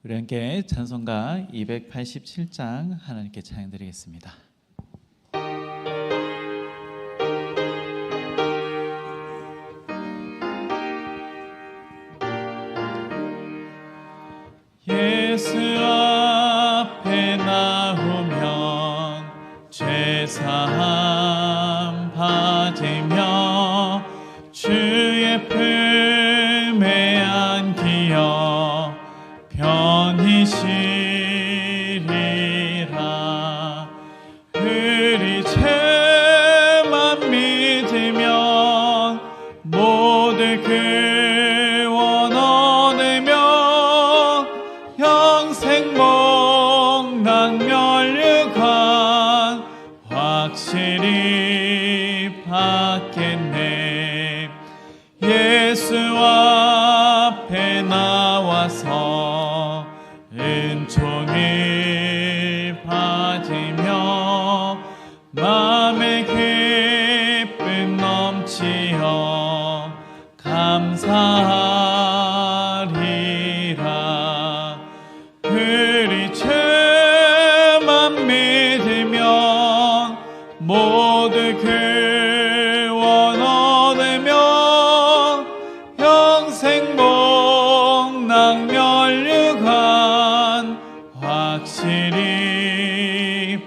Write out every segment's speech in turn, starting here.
우리 함께 찬송가 287장 하나님께 찬양드리겠습니다. 예수 앞에 나오면 죄사함 받으며 주의 품에 안기어 편히 쉬리라. 우리 죄만 믿으면 모두 구원 얻으며 영생 복락 멸류관 확실히 받겠네. 예수 앞에 나와서 은총을 받으며 마음의 기쁨 넘치어 감사하리라. 우리 죄만 믿으면 모두 구원 얻으며 영생 복락 멸류관 확실히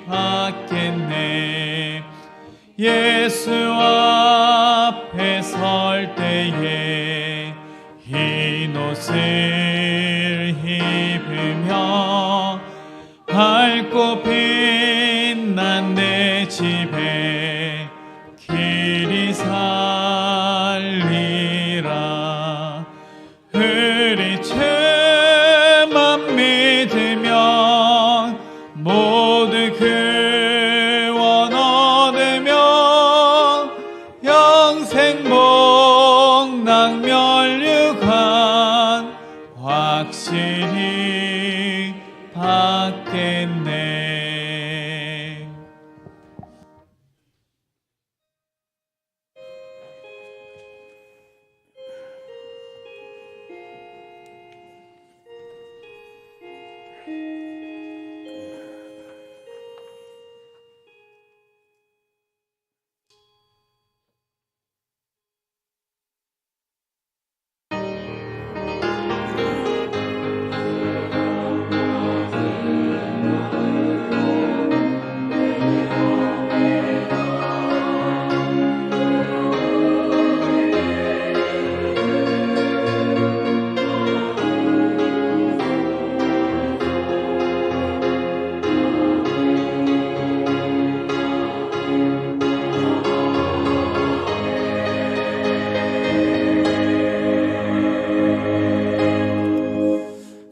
받겠네. 예수 앞에 설 때에 흰 옷을 입으며 밝고 빛난 내 집에 길이 살리라. 우리 죄만 믿으면 모두 구원 얻으며 영생 복락 멸류관 확실히 받겠네.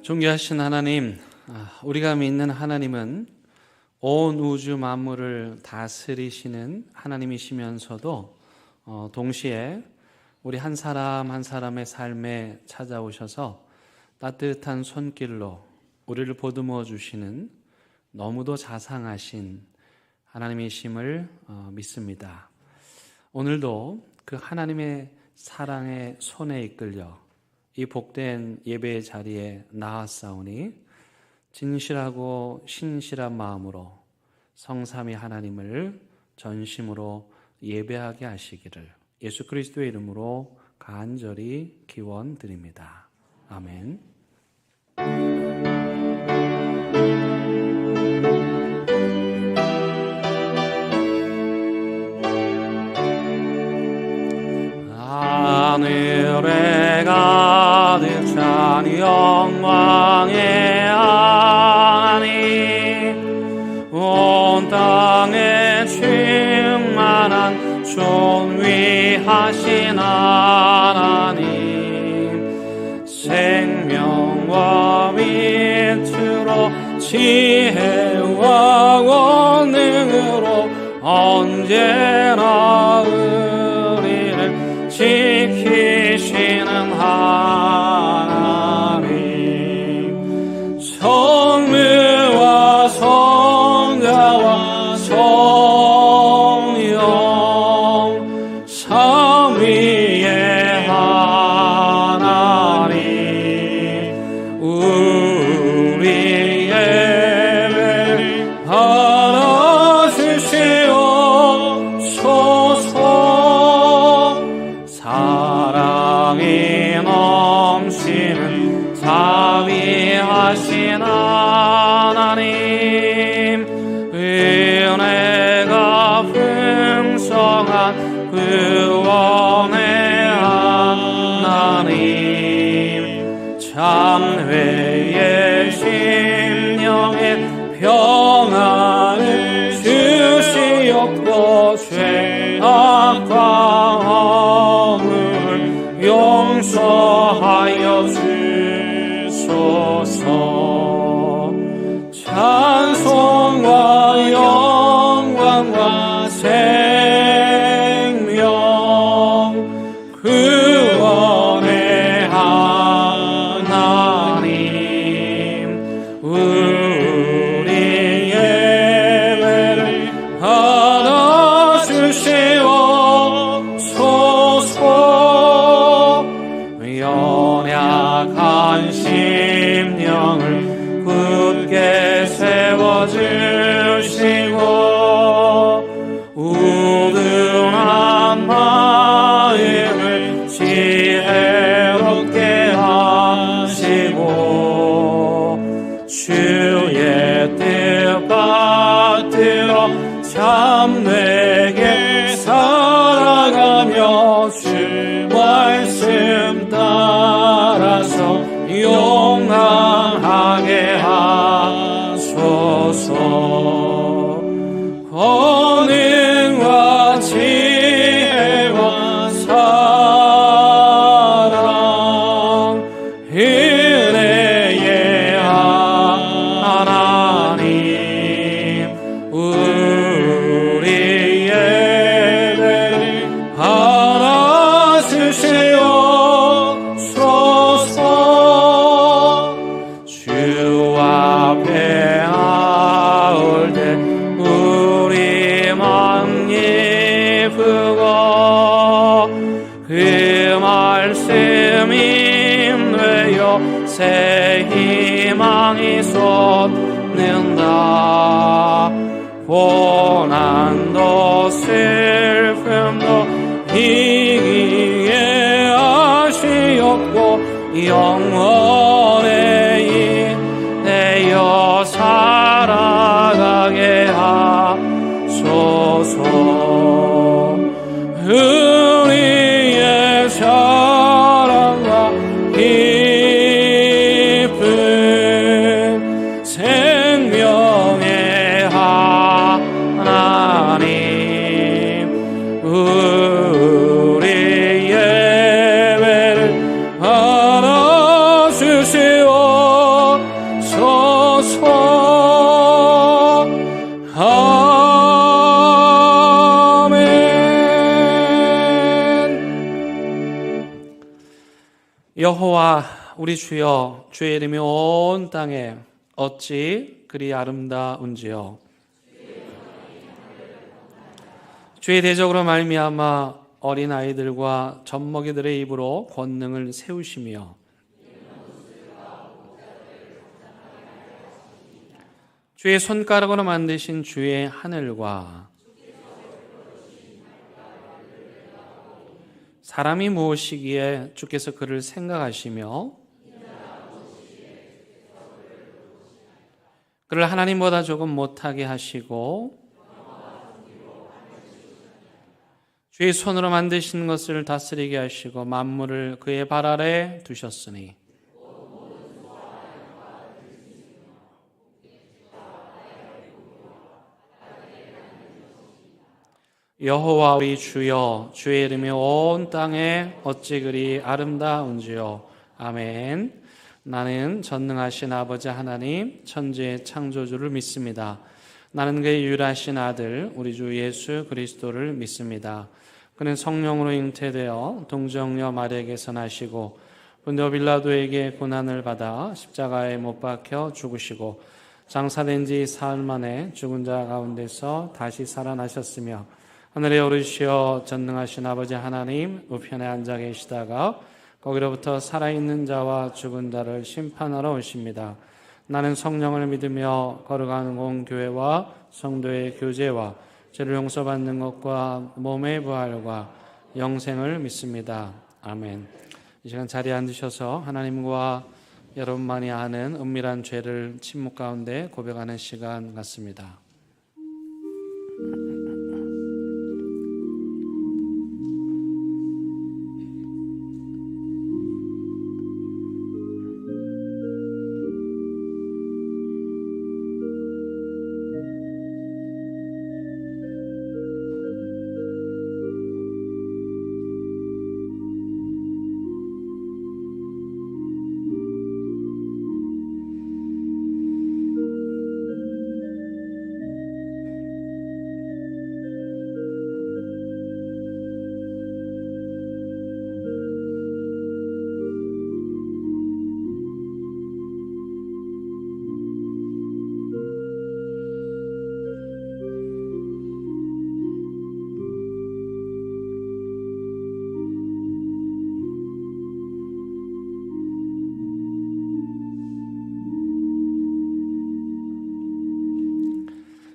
존귀하신 하나님, 우리가 믿는 하나님은 온 우주 만물을 다스리시는 하나님이시면서도 동시에 우리 한 사람 한 사람의 삶에 찾아오셔서 따뜻한 손길로 우리를 보듬어 주시는 너무도 자상하신 하나님이심을 믿습니다. 오늘도 그 하나님의 사랑의 손에 이끌려 이 복된 예배의 자리에 나아싸우니 진실하고 신실한 마음으로 성삼위 하나님을 전심으로 예배하게 하시기를 예수 그리스도의 이름으로 간절히 기원드립니다. 아멘. 하늘에 가득 찬 영광의 하나님, 온 땅에 충만한 존귀하신 하나님, 생명과 빛으로 지혜와 권능으로 언제나 우리를 지키시는 하나님, 성부와 성자와 성령 삼위의 하나님, 전능하신 하나님, 은혜가 풍성한 구원의 하나님, 참회의 심령의 평안을 주시옵고 죄악과 허물을 용서하여 주소서. 찬송과 영광과 생명 구원의 하나님, 우리 예배를 받아주시옵소서. 연약한 심령을 굳게 세워주시고 우둔한 마음을 지혜롭게 하시고 주의 뜻 받들어 참되게 살아가며 주 말씀 따라서 용감하게 하소서. 권능과 지혜와 사랑 은혜의 하나님, 우리 예배를 받아주시옵소서. 주 앞에 나올 때 우리 마음 기쁘고 그 말씀 인되어 새 희망이 솟는다. 고난도 슬픔도 이기게 하시옵고 영원에 인내어 살아가게 하소서. 우리의 사랑과 기쁨 생명의 하나님, 우리 예배를 받아주시옵소서. 여호와 우리 주여, 주의 이름이 온 땅에 어찌 그리 아름다운지요. 주의 대적으로 말미암아 어린 아이들과 젖먹이들의 입으로 권능을 세우시며 주의 손가락으로 만드신 주의 하늘과 사람이 무엇이기에 주께서 그를 생각하시며 그를 하나님보다 조금 못하게 하시고 주의 손으로 만드신 것을 다스리게 하시고 만물을 그의 발 아래 두셨으니 여호와 우리 주여, 주의 이름이 온 땅에 어찌 그리 아름다운지요. 아멘. 나는 전능하신 아버지 하나님, 천지의 창조주를 믿습니다. 나는 그의 유일하신 아들 우리 주 예수 그리스도를 믿습니다. 그는 성령으로 잉태되어 동정녀 마리아에게서 나시고 본디오 빌라도에게 고난을 받아 십자가에 못 박혀 죽으시고 장사된 지 사흘 만에 죽은 자 가운데서 다시 살아나셨으며 하늘에 오르시어 전능하신 아버지 하나님 우편에 앉아 계시다가 거기로부터 살아있는 자와 죽은 자를 심판하러 오십니다. 나는 성령을 믿으며 거룩한 공교회와 성도의 교제와 죄를 용서받는 것과 몸의 부활과 영생을 믿습니다. 아멘. 이 시간 자리에 앉으셔서 하나님과 여러분만이 아는 은밀한 죄를 침묵 가운데 고백하는 시간 같습니다.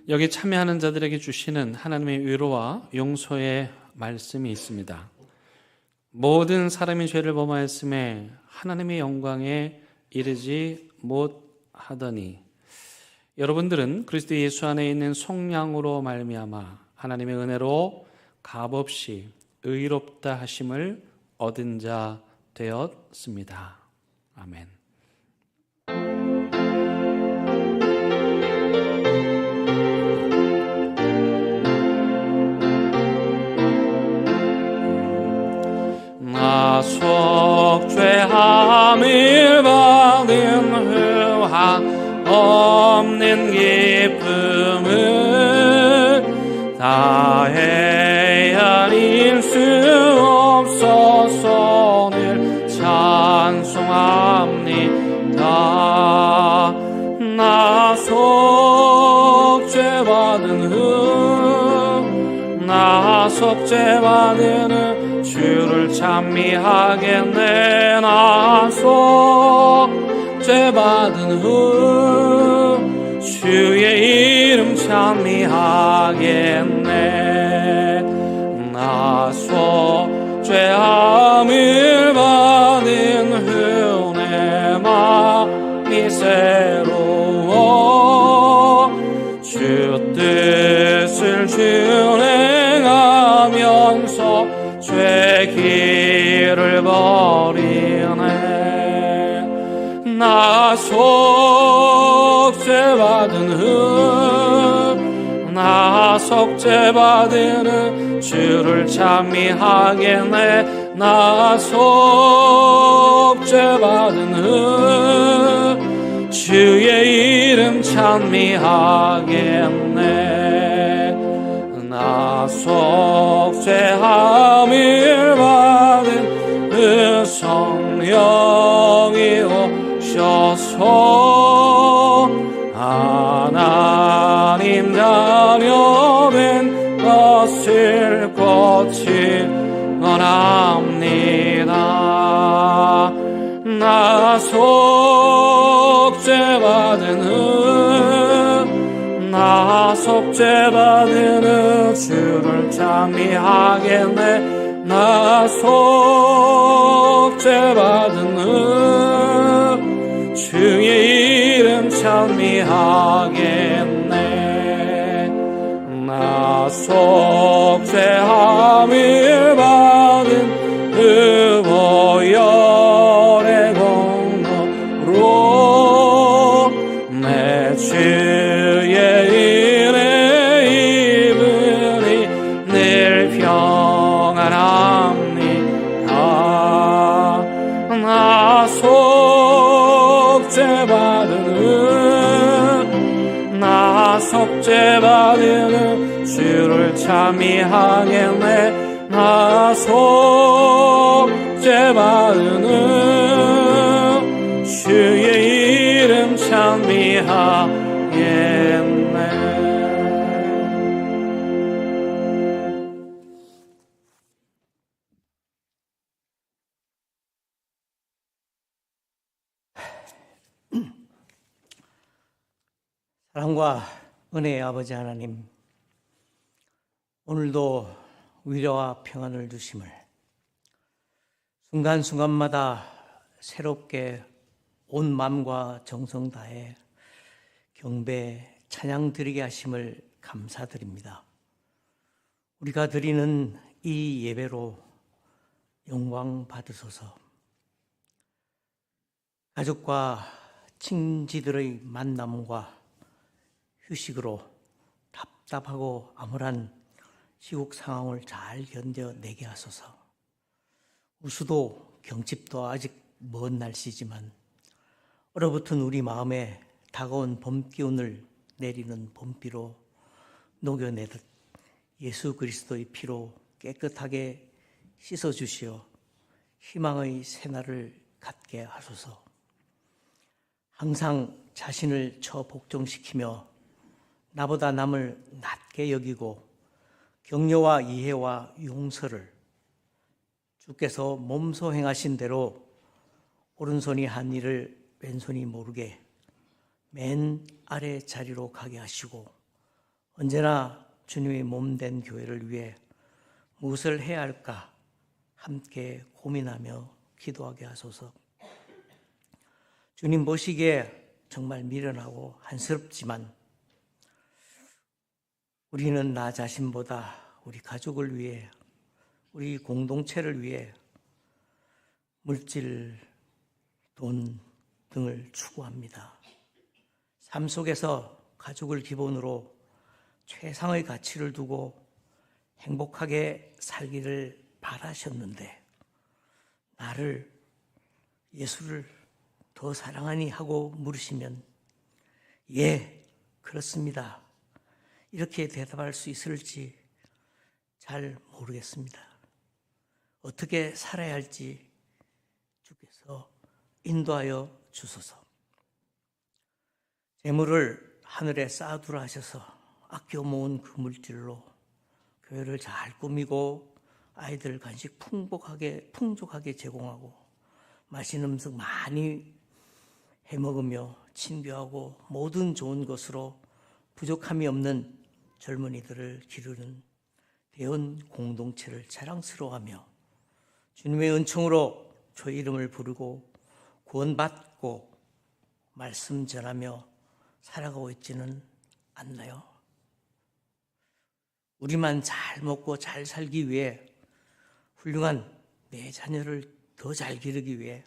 여기 참여하는 자들에게 주시는 하나님의 위로와 용서의 말씀이 있습니다. 모든 사람이 죄를 범하였음에 하나님의 영광에 이르지 못하더니 여러분들은 그리스도 예수 안에 있는 속량으로 말미암아 하나님의 은혜로 값없이 의롭다 하심을 얻은 자 되었습니다. 아멘. 나속 죄함을 받은 후한 없는 기쁨을 다 헤아릴 수 없어서 늘 찬송합니다. 나속 죄받은 후 나속 죄받은 후 주를 찬미하겠네. 나속 죄받은 후 주의 이름 찬미하겠네. 나속 죄함을 받은 후 내 마음이 새로워 주 뜻을 준행하면서 죄 길을 버리네. 나속 죄받은 후 나속 죄받은 후 주를 찬미하겠네. 나속 죄받은 후 주의 이름 찬미하겠네. 나속 죄함을 받은 그 성령이 오셔서 하나님 자녀 된 것을 고칠 원합니다. 나속 죄받은 후 나속 죄받은 후 주를 찬미하겠네. 나속 죄받은 후 주의 이름 찬미하겠네. 나속 죄함을 받은 그 보혈의 공로로 내 주의 은혜 입으니 늘 평안합니다. 나속 죄받은 후 나속 죄받은 후 주를 찬미하겠네. 나속 죄받은 후 주의 이름 찬미하겠네. 사랑과 은혜의 아버지 하나님, 오늘도 위로와 평안을 주심을 순간순간마다 새롭게 온 마음과 정성 다해 경배, 찬양 드리게 하심을 감사드립니다. 우리가 드리는 이 예배로 영광 받으소서. 가족과 친지들의 만남과 휴식으로 답답하고 암울한 시국 상황을 잘 견뎌내게 하소서. 우수도 경칩도 아직 먼 날씨지만 얼어붙은 우리 마음에 다가온 봄 기운을 내리는 봄비로 녹여내듯 예수 그리스도의 피로 깨끗하게 씻어주시어 희망의 새날을 갖게 하소서. 항상 자신을 처복종시키며 나보다 남을 낮게 여기고 격려와 이해와 용서를 주께서 몸소 행하신 대로 오른손이 한 일을 왼손이 모르게 맨 아래 자리로 가게 하시고 언제나 주님의 몸된 교회를 위해 무엇을 해야 할까 함께 고민하며 기도하게 하소서. 주님 보시기에 정말 미련하고 한스럽지만 우리는 나 자신보다 우리 가족을 위해, 우리 공동체를 위해 물질, 돈 등을 추구합니다. 삶 속에서 가족을 기본으로 최상의 가치를 두고 행복하게 살기를 바라셨는데 나를, 예수를 더 사랑하니 하고 물으시면 예, 그렇습니다. 이렇게 대답할 수 있을지 잘 모르겠습니다. 어떻게 살아야 할지 주께서 인도하여 주소서. 재물을 하늘에 쌓아두라 하셔서 아껴 모은 그 물질로 교회를 잘 꾸미고 아이들 간식 풍족하게 제공하고 맛있는 음식 많이 해먹으며 친교하고 모든 좋은 것으로 부족함이 없는 젊은이들을 기르는 대원 공동체를 자랑스러워하며 주님의 은총으로 주의 이름을 부르고 구원받고 말씀 전하며 살아가고 있지는 않나요? 우리만 잘 먹고 잘 살기 위해 훌륭한 내 자녀를 더 잘 기르기 위해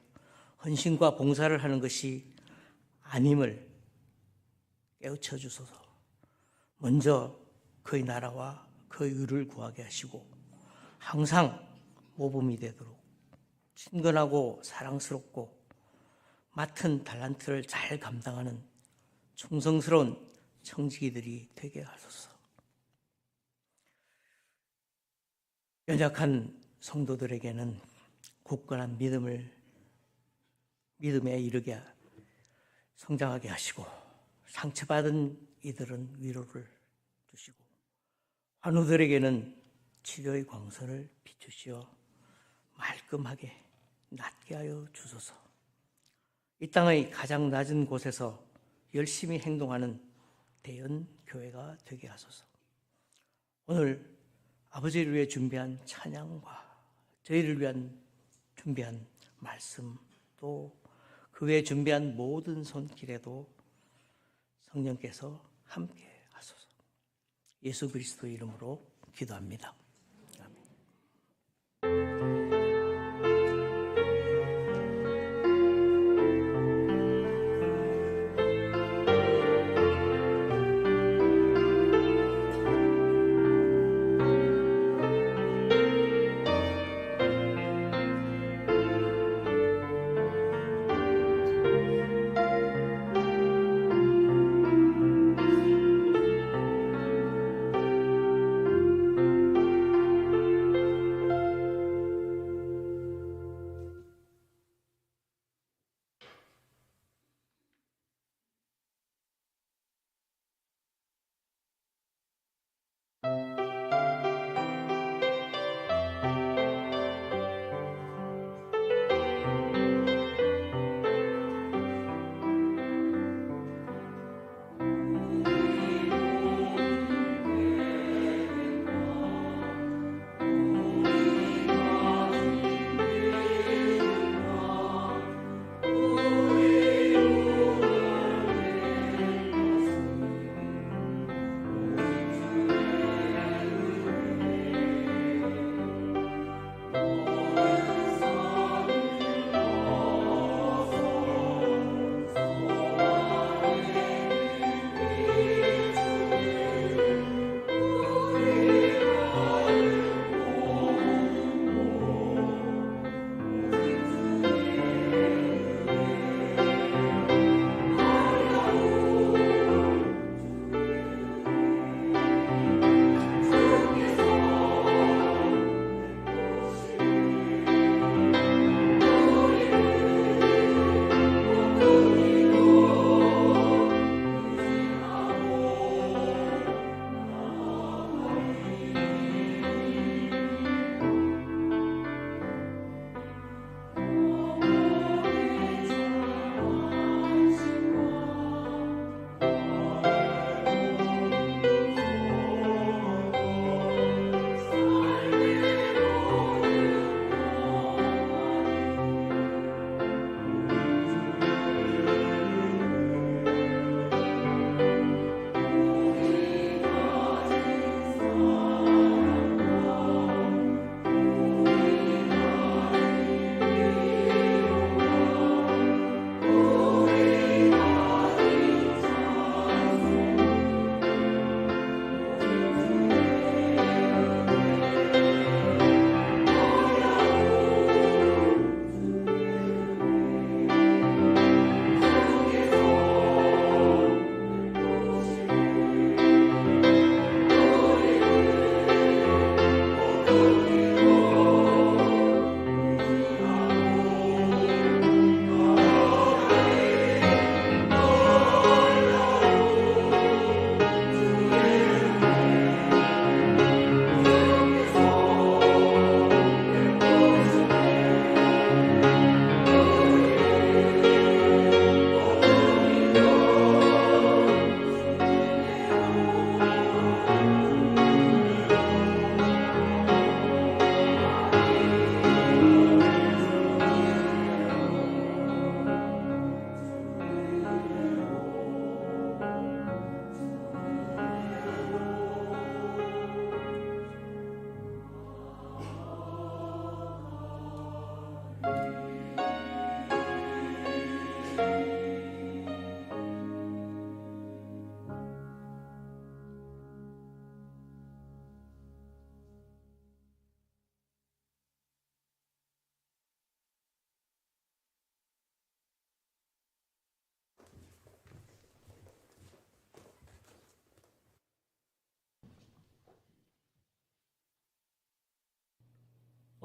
헌신과 봉사를 하는 것이 아님을 깨우쳐 주소서. 먼저 그의 나라와 그의 의를 구하게 하시고 항상 모범이 되도록 친근하고 사랑스럽고 맡은 달란트를 잘 감당하는 충성스러운 청지기들이 되게 하소서. 연약한 성도들에게는 굳건한 믿음에 이르게 성장하게 하시고 상처받은 이들은 위로를 주시고 환우들에게는 치료의 광선을 비추시어 말끔하게 낫게 하여 주소서. 이 땅의 가장 낮은 곳에서 열심히 행동하는 대연 교회가 되게 하소서. 오늘 아버지를 위해 준비한 찬양과 저희를 위한 준비한 말씀 또 그 외에 준비한 모든 손길에도 성령께서 함께 하소서. 예수 그리스도의 이름으로 기도합니다.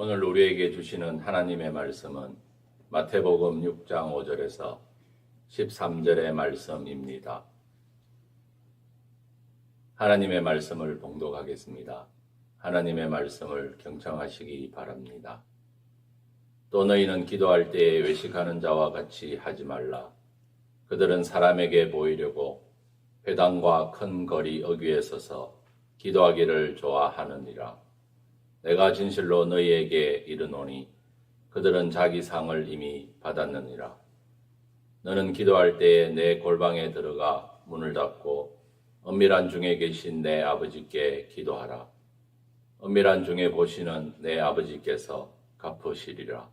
오늘 우리에게 주시는 하나님의 말씀은 마태복음 6장 5절에서 13절의 말씀입니다. 하나님의 말씀을 봉독하겠습니다. 하나님의 말씀을 경청하시기 바랍니다. 또 너희는 기도할 때에 외식하는 자와 같이 하지 말라. 그들은 사람에게 보이려고 회당과 큰 거리 어귀에 서서 기도하기를 좋아하느니라. 내가 진실로 너희에게 이르노니 그들은 자기 상을 이미 받았느니라. 너는 기도할 때에 내 골방에 들어가 문을 닫고 은밀한 중에 계신 내 아버지께 기도하라. 은밀한 중에 보시는 내 아버지께서 갚으시리라.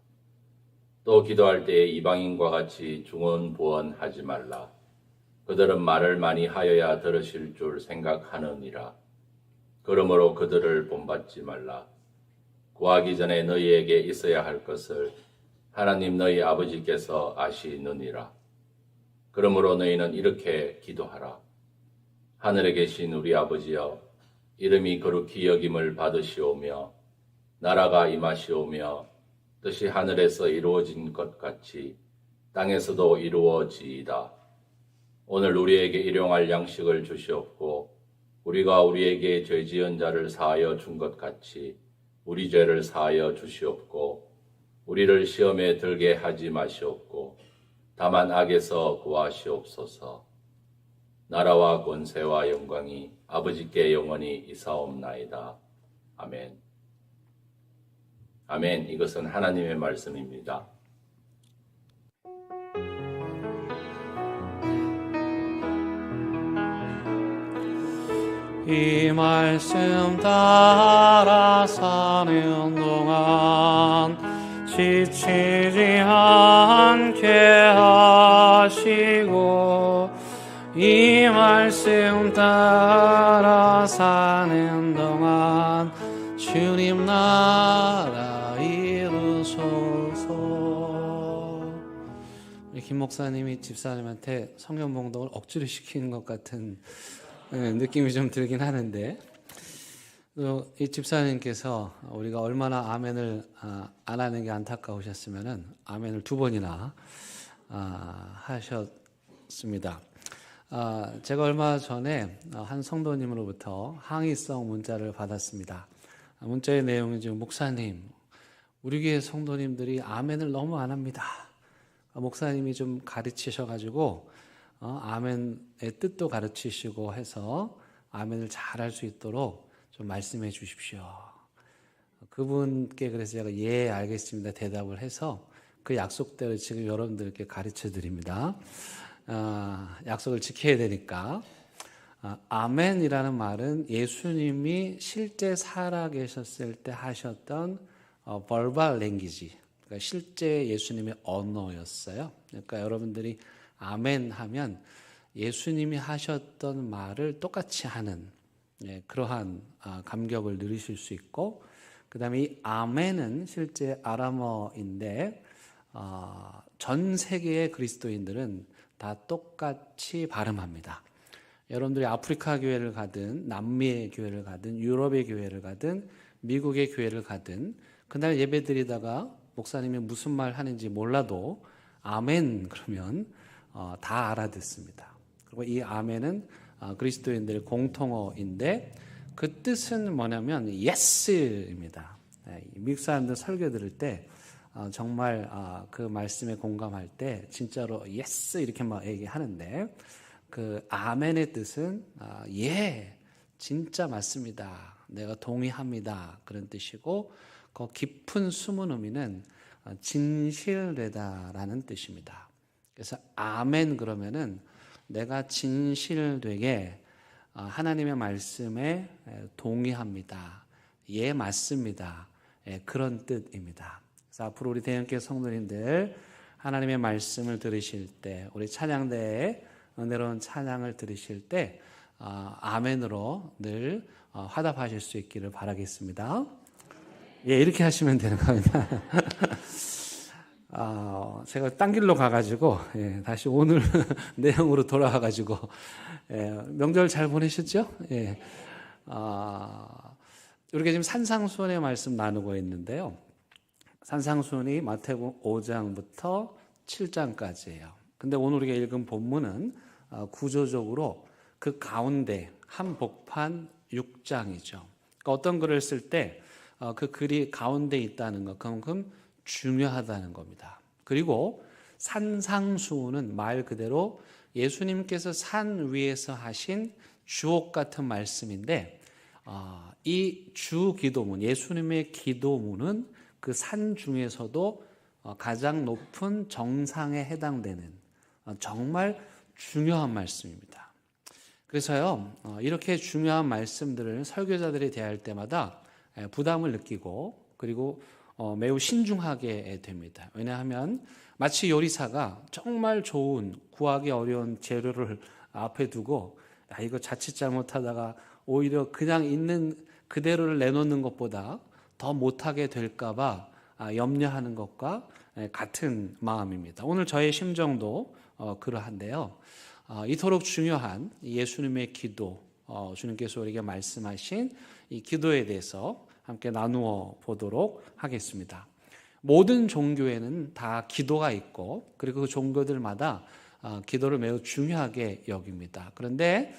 또 기도할 때에 이방인과 같이 중언부언하지 말라. 그들은 말을 많이 하여야 들으실 줄 생각하느니라. 그러므로 그들을 본받지 말라. 구하기 전에 너희에게 있어야 할 것을 하나님 너희 아버지께서 아시느니라. 그러므로 너희는 이렇게 기도하라. 하늘에 계신 우리 아버지여, 이름이 거룩히 여김을 받으시오며 나라가 임하시오며 뜻이 하늘에서 이루어진 것 같이 땅에서도 이루어지이다. 오늘 우리에게 일용할 양식을 주시옵고 우리가 우리에게 죄 지은 자를 사하여 준 것 같이 우리 죄를 사하여 주시옵고 우리를 시험에 들게 하지 마시옵고 다만 악에서 구하시옵소서. 나라와 권세와 영광이 아버지께 영원히 이사옵나이다. 아멘. 아멘. 이것은 하나님의 말씀입니다. 이 말씀 따라 사는 동안 지치지 않게 하시고 이 말씀 따라 사는 동안 주님 나라 이루소서. 우리 김 목사님이 집사님한테 성경 봉독을 억지로 시키는 것 같은 느낌이 좀 들긴 하는데, 이 집사님께서 우리가 얼마나 아멘을 안 하는 게 안타까우셨으면은 아멘을 2번이나 하셨습니다. 제가 얼마 전에 한 성도님으로부터 항의성 문자를 받았습니다. 문자의 내용은 지금 목사님, 우리 교회 성도님들이 아멘을 너무 안 합니다. 목사님이 좀 가르치셔가지고 아멘의 뜻도 가르치시고 해서 아멘을 잘할 수 있도록 좀 말씀해 주십시오. 그분께 그래서 제가 예 알겠습니다 대답을 해서 그 약속대로 지금 여러분들께 가르쳐 드립니다. 약속을 지켜야 되니까. 아멘이라는 말은 예수님이 실제 살아 계셨을 때 하셨던 verbal language, 그러니까 실제 예수님의 언어였어요. 그러니까 여러분들이 아멘 하면 예수님이 하셨던 말을 똑같이 하는 그러한 감격을 누리실 수 있고, 그 다음에 이 아멘은 실제 아람어인데 전 세계의 그리스도인들은 다 똑같이 발음합니다. 여러분들이 아프리카 교회를 가든 남미의 교회를 가든 유럽의 교회를 가든 미국의 교회를 가든 그날 예배 드리다가 목사님이 무슨 말 하는지 몰라도 아멘 그러면 다 알아듣습니다. 그리고 이 아멘은 그리스도인들의 공통어인데 그 뜻은 뭐냐면 예스입니다. 미국 사람들 설교 들을 때 정말 그 말씀에 공감할 때 진짜로 예스 이렇게 막 얘기하는데 그 아멘의 뜻은 예, 진짜 맞습니다. 내가 동의합니다. 그런 뜻이고 그 깊은 숨은 의미는 진실되다라는 뜻입니다. 그래서 아멘 그러면은 내가 진실되게 하나님의 말씀에 동의합니다. 예, 맞습니다. 그런 뜻입니다. 그래서 앞으로 우리 대형교회 성도님들 하나님의 말씀을 들으실 때 우리 찬양대에 은혜로운 찬양을 들으실 때 아멘으로 늘 화답하실 수 있기를 바라겠습니다. 예, 이렇게 하시면 되는 겁니다. 제가 딴 길로 가가지고 다시 오늘 내용으로 돌아와가지고 명절 잘 보내셨죠? 우리가 지금 산상수훈의 말씀 나누고 있는데요. 산상수훈이 마태복음 5장부터 7장까지예요. 근데 오늘 우리가 읽은 본문은 구조적으로 그 가운데 한복판 6장이죠. 그러니까 어떤 글을 쓸 때 그 글이 가운데 있다는 것, 그만큼 중요하다는 겁니다. 그리고 산상수훈은 말 그대로 예수님께서 산 위에서 하신 주옥 같은 말씀인데, 이 주 기도문, 예수님의 기도문은 그 산 중에서도 가장 높은 정상에 해당되는 정말 중요한 말씀입니다. 그래서요, 이렇게 중요한 말씀들을 설교자들이 대할 때마다 부담을 느끼고, 그리고 매우 신중하게 됩니다. 왜냐하면 마치 요리사가 정말 좋은, 구하기 어려운 재료를 앞에 두고 이거 자칫 잘못하다가 오히려 그냥 있는 그대로를 내놓는 것보다 더 못하게 될까 봐 염려하는 것과 같은 마음입니다. 오늘 저의 심정도 그러한데요. 이토록 중요한 예수님의 기도, 주님께서 우리에게 말씀하신 이 기도에 대해서 함께 나누어 보도록 하겠습니다. 모든 종교에는 다 기도가 있고, 그리고 그 종교들마다 기도를 매우 중요하게 여깁니다. 그런데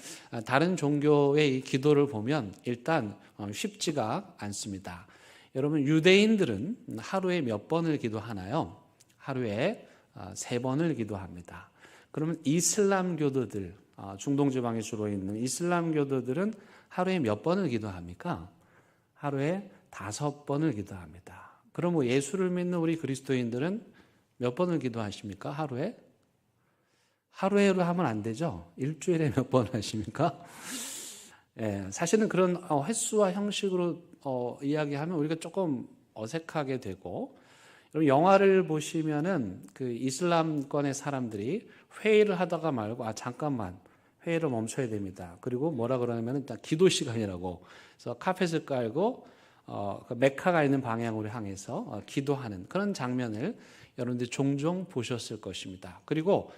다른 종교의 이 기도를 보면 일단 쉽지가 않습니다. 여러분, 유대인들은 하루에 몇 번을 기도하나요? 하루에 3번을 기도합니다. 그러면 이슬람교도들, 중동 지방에 주로 있는 이슬람교도들은 하루에 몇 번을 기도합니까? 하루에 5번을 기도합니다. 그럼 뭐 예수를 믿는 우리 그리스도인들은 몇 번을 기도하십니까? 하루에? 하루에로 하면 안 되죠? 일주일에 몇 번 하십니까? 사실은 그런 횟수와 형식으로 이야기하면 우리가 조금 어색하게 되고, 영화를 보시면은 그 이슬람권의 사람들이 회의를 하다가 말고 잠깐만 회의를 멈춰야 됩니다. 그리고 뭐라 그러냐면은 일단 기도 시간이라고. 그래서 카펫을 깔고 그 메카가 있는 방향으로 향해서 기도하는 그런 장면을 여러분들이 종종 보셨을 것입니다. 그리고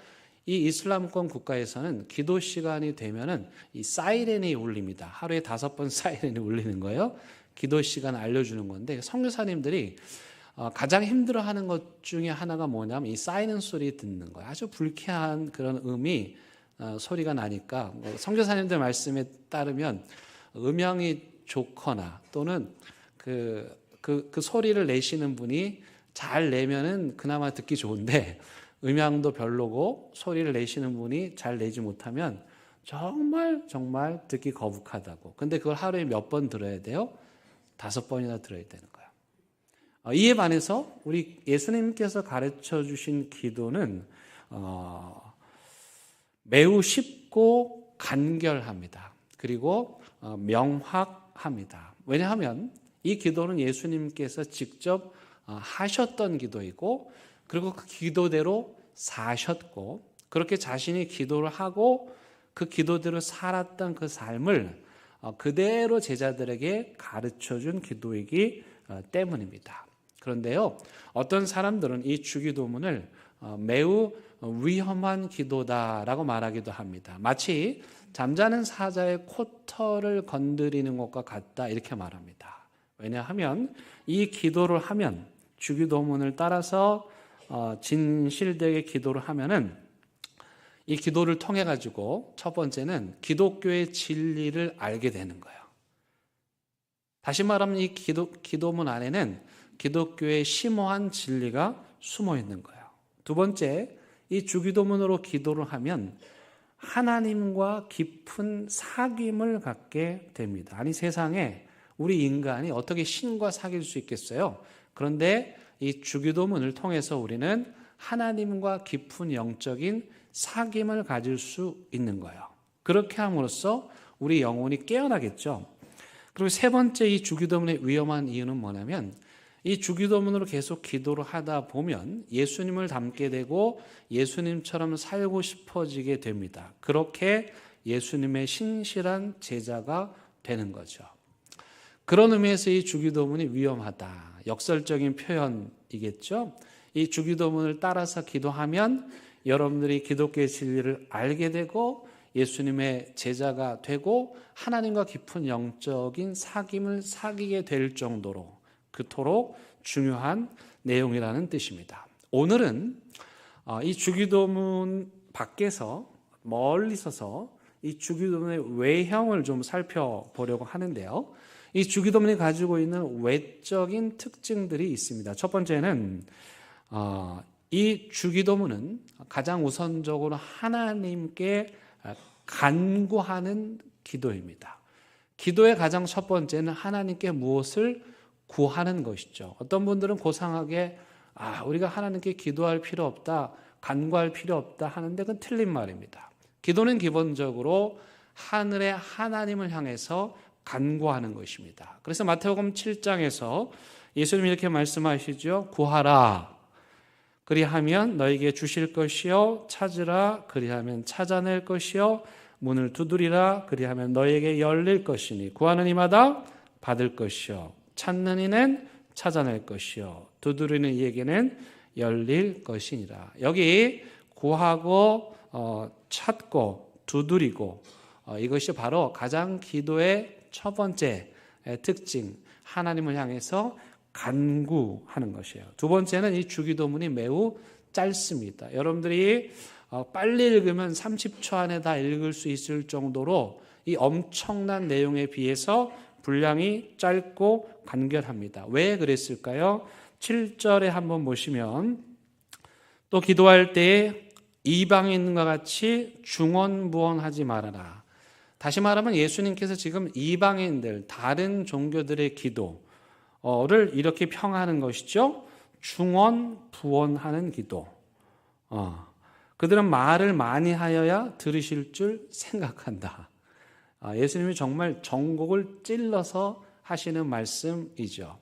이 이슬람권 국가에서는 기도 시간이 되면은 이 사이렌이 울립니다. 하루에 5번 사이렌이 울리는 거예요. 기도 시간 알려주는 건데, 선교사님들이 가장 힘들어하는 것 중에 하나가 뭐냐면 이 사이렌 소리 듣는 거예요. 아주 불쾌한 그런 음이 소리가 나니까, 선교사님들 말씀에 따르면 음향이 좋거나 또는 그 소리를 내시는 분이 잘 내면은 그나마 듣기 좋은데, 음향도 별로고 소리를 내시는 분이 잘 내지 못하면 정말 듣기 거북하다고. 근데 그걸 하루에 몇 번 들어야 돼요? 5번이나 들어야 되는 거예요. 이에 반해서 우리 예수님께서 가르쳐 주신 기도는 매우 쉽고 간결합니다. 그리고 명확합니다. 왜냐하면 이 기도는 예수님께서 직접 하셨던 기도이고, 그리고 그 기도대로 사셨고, 그렇게 자신이 기도를 하고 그 기도대로 살았던 그 삶을 그대로 제자들에게 가르쳐준 기도이기 때문입니다. 그런데요, 어떤 사람들은 이 주기도문을 매우 위험한 기도다라고 말하기도 합니다. 마치 잠자는 사자의 코털을 건드리는 것과 같다, 이렇게 말합니다. 왜냐하면 이 기도를 하면, 주기도문을 따라서 진실되게 기도를 하면은, 이 기도를 통해 가지고 첫 번째는 기독교의 진리를 알게 되는 거예요. 다시 말하면 이 기도문 안에는 기독교의 심오한 진리가 숨어 있는 거예요. 두 번째, 이 주기도문으로 기도를 하면 하나님과 깊은 사귐을 갖게 됩니다. 아니, 세상에 우리 인간이 어떻게 신과 사귈 수 있겠어요? 그런데 이 주기도문을 통해서 우리는 하나님과 깊은 영적인 사귐을 가질 수 있는 거예요. 그렇게 함으로써 우리 영혼이 깨어나겠죠. 그리고 세 번째, 이 주기도문의 위험한 이유는 뭐냐면, 이 주기도문으로 계속 기도를 하다 보면 예수님을 닮게 되고 예수님처럼 살고 싶어지게 됩니다. 그렇게 예수님의 신실한 제자가 되는 거죠. 그런 의미에서 이 주기도문이 위험하다, 역설적인 표현이겠죠. 이 주기도문을 따라서 기도하면 여러분들이 기독교의 진리를 알게 되고 예수님의 제자가 되고 하나님과 깊은 영적인 사귐을 사귀게 될 정도로 그토록 중요한 내용이라는 뜻입니다. 오늘은 이 주기도문 밖에서 멀리 서서 이 주기도문의 외형을 좀 살펴보려고 하는데요. 이 주기도문이 가지고 있는 외적인 특징들이 있습니다. 첫 번째는 이 주기도문은 가장 우선적으로 하나님께 간구하는 기도입니다. 기도의 가장 첫 번째는 하나님께 무엇을 구하는 것이죠. 어떤 분들은 고상하게 우리가 하나님께 기도할 필요 없다, 간구할 필요 없다 하는데 그건 틀린 말입니다. 기도는 기본적으로 하늘의 하나님을 향해서 간구하는 것입니다. 그래서 마태복음 7장에서 예수님이 이렇게 말씀하시죠. 구하라, 그리하면 너에게 주실 것이요, 찾으라, 그리하면 찾아낼 것이요, 문을 두드리라, 그리하면 너에게 열릴 것이니 구하는 이마다 받을 것이요, 찾는 이는 찾아낼 것이요, 두드리는 이에게는 열릴 것이니라. 여기 구하고 찾고 두드리고 이것이 바로 가장 기도의 첫 번째 특징, 하나님을 향해서 간구하는 것이에요. 두 번째는 이 주기도문이 매우 짧습니다. 여러분들이 빨리 읽으면 30초 안에 다 읽을 수 있을 정도로 이 엄청난 내용에 비해서 분량이 짧고 간결합니다. 왜 그랬을까요? 7절에 한번 보시면 또 기도할 때에 이방인과 같이 중언부언하지 말아라. 다시 말하면 예수님께서 지금 이방인들, 다른 종교들의 기도를 이렇게 평하는 것이죠. 중언부언하는 기도. 그들은 말을 많이 하여야 들으실 줄 생각한다. 예수님이 정말 전곡을 찔러서 하시는 말씀이죠.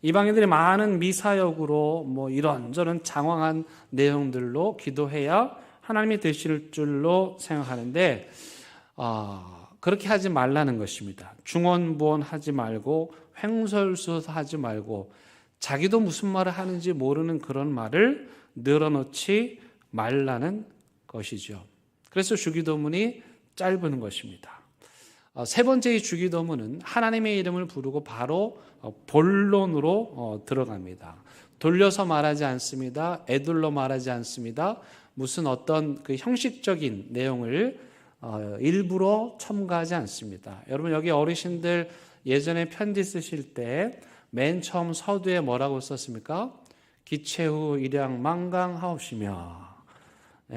이방인들이 많은 미사역으로 이런저런 장황한 내용들로 기도해야 하나님이 되실 줄로 생각하는데 그렇게 하지 말라는 것입니다. 중언부언하지 말고 횡설수설하지 말고 자기도 무슨 말을 하는지 모르는 그런 말을 늘어놓지 말라는 것이죠. 그래서 주기도문이 짧은 것입니다. 세 번째 이 주기도문은 하나님의 이름을 부르고 바로 본론으로 들어갑니다. 돌려서 말하지 않습니다. 애둘러 말하지 않습니다. 무슨 어떤 그 형식적인 내용을 일부러 첨가하지 않습니다. 여러분 여기 어르신들 예전에 편지 쓰실 때 맨 처음 서두에 뭐라고 썼습니까? 기체후 일양 망강하옵시며.